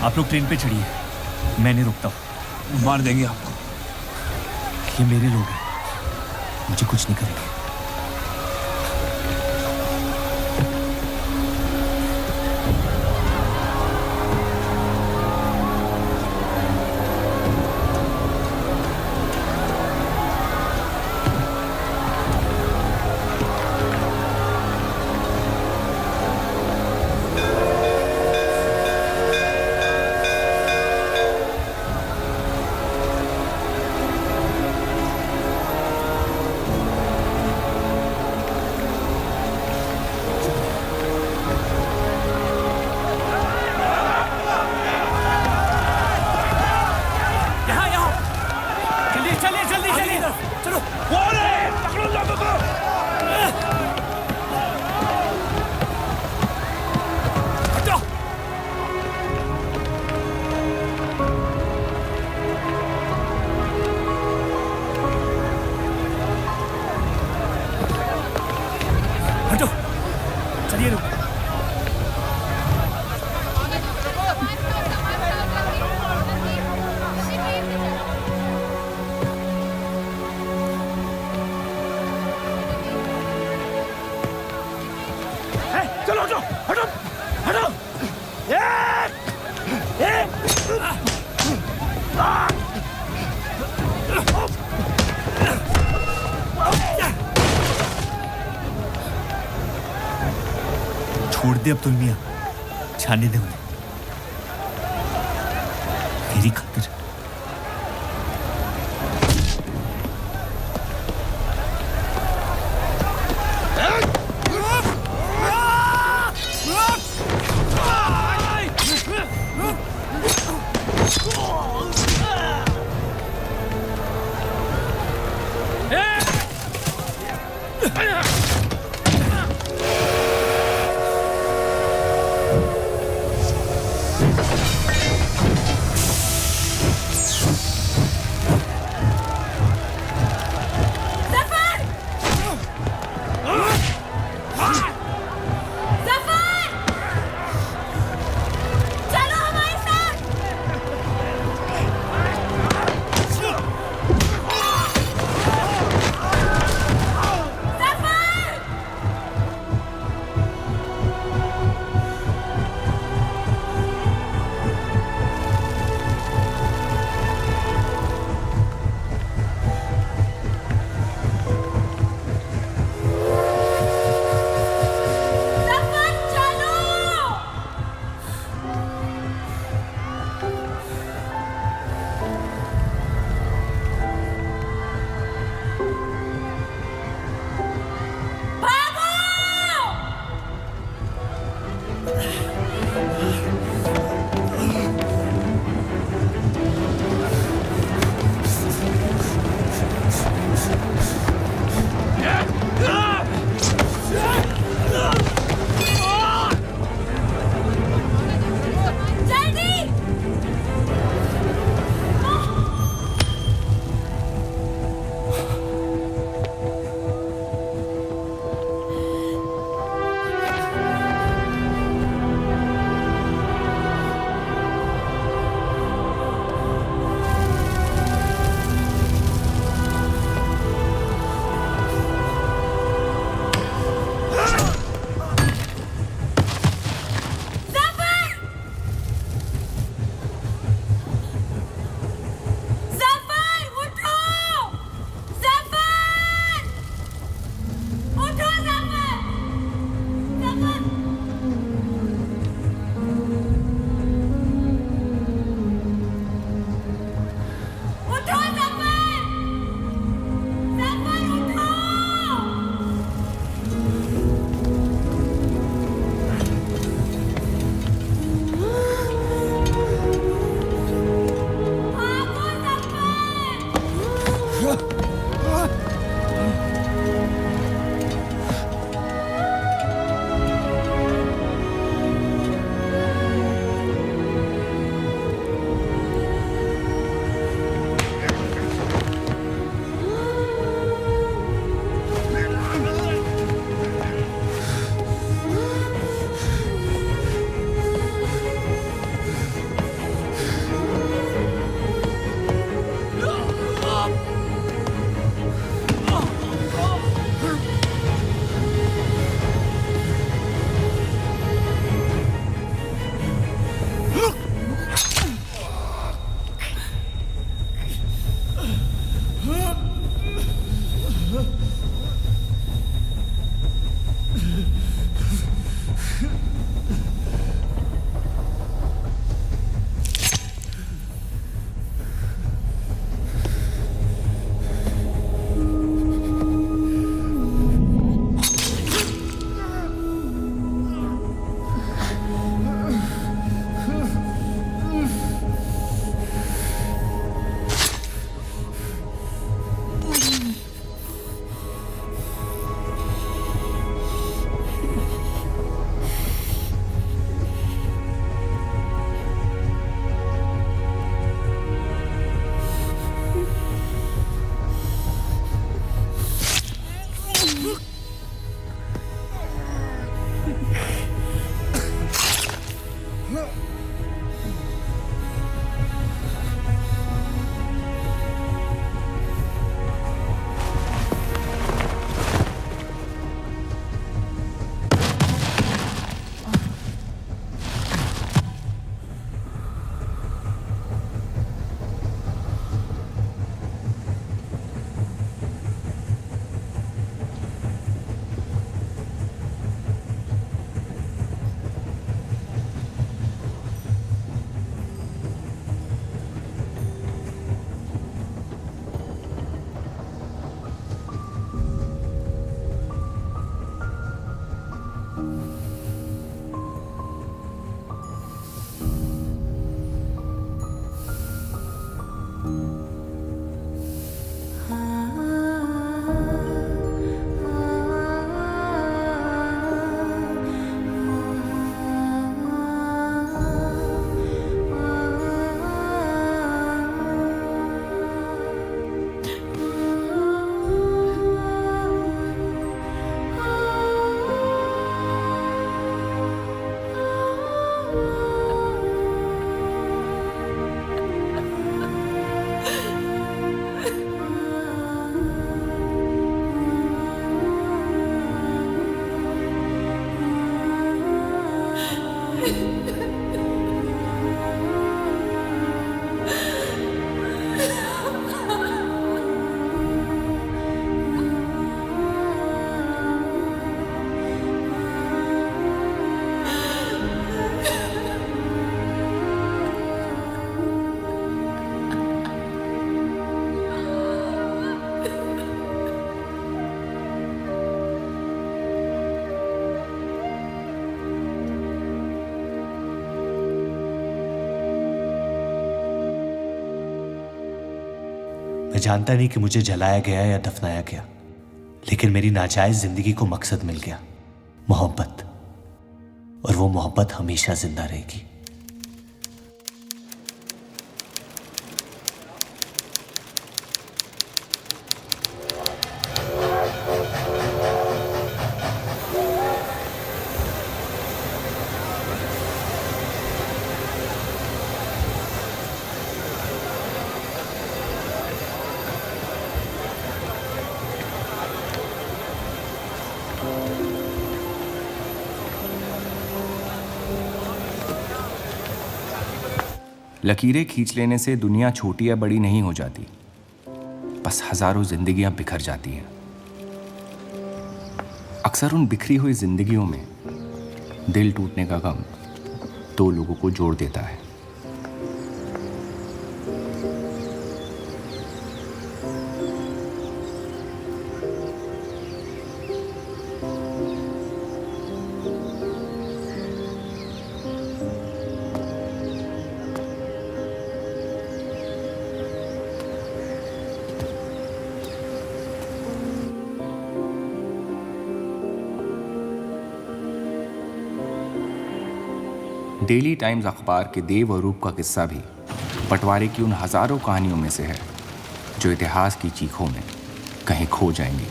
आप लोग ट्रेन पे चढ़िए, मैं नहीं रुकता हूँ। मार देंगे आपको। ये मेरे लोग हैं, मुझे कुछ नहीं करेंगे। छोड़ दे अब्दुल मियां, छाने दे उन्हें मेरी खातिर। जानता नहीं कि मुझे जलाया गया या दफनाया गया, लेकिन मेरी नाजायज जिंदगी को मकसद मिल गया, मोहब्बत। और वो मोहब्बत हमेशा जिंदा रहेगी। लकीरें खींच लेने से दुनिया छोटी या बड़ी नहीं हो जाती, बस हजारों जिंदगियां बिखर जाती हैं। अक्सर उन बिखरी हुई जिंदगियों में दिल टूटने का गम दो लोगों को जोड़ देता है। डेली टाइम्स अखबार के देव और रूप का किस्सा भी बंटवारे की उन हजारों कहानियों में से है जो इतिहास की चीखों में कहीं खो जाएंगी।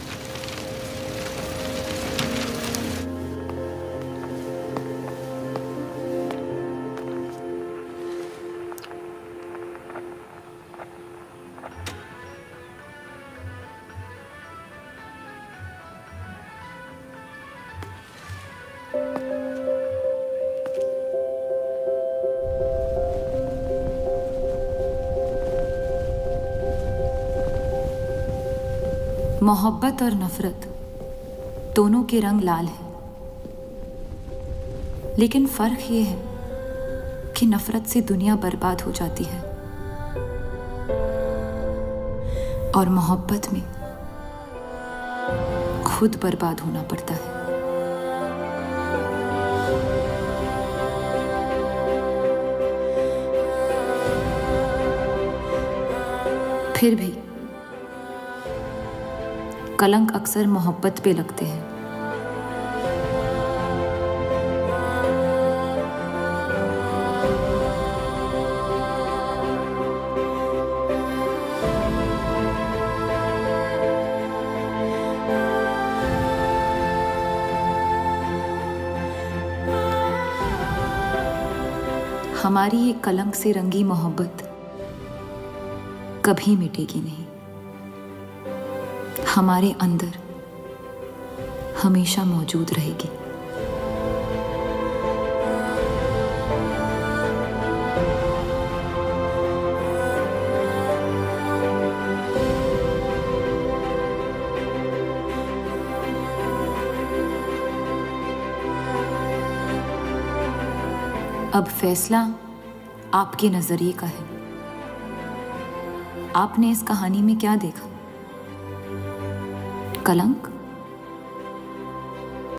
मोहब्बत और नफरत दोनों के रंग लाल हैं, लेकिन फर्क ये है कि नफरत से दुनिया बर्बाद हो जाती है और मोहब्बत में खुद बर्बाद होना पड़ता है। फिर भी कलंक अक्सर मोहब्बत पे लगते हैं। हमारी ये कलंक से रंगी मोहब्बत कभी मिटेगी नहीं, हमारे अंदर हमेशा मौजूद रहेगी। अब फैसला आपके नजरिए का है। आपने इस कहानी में क्या देखा? कलंक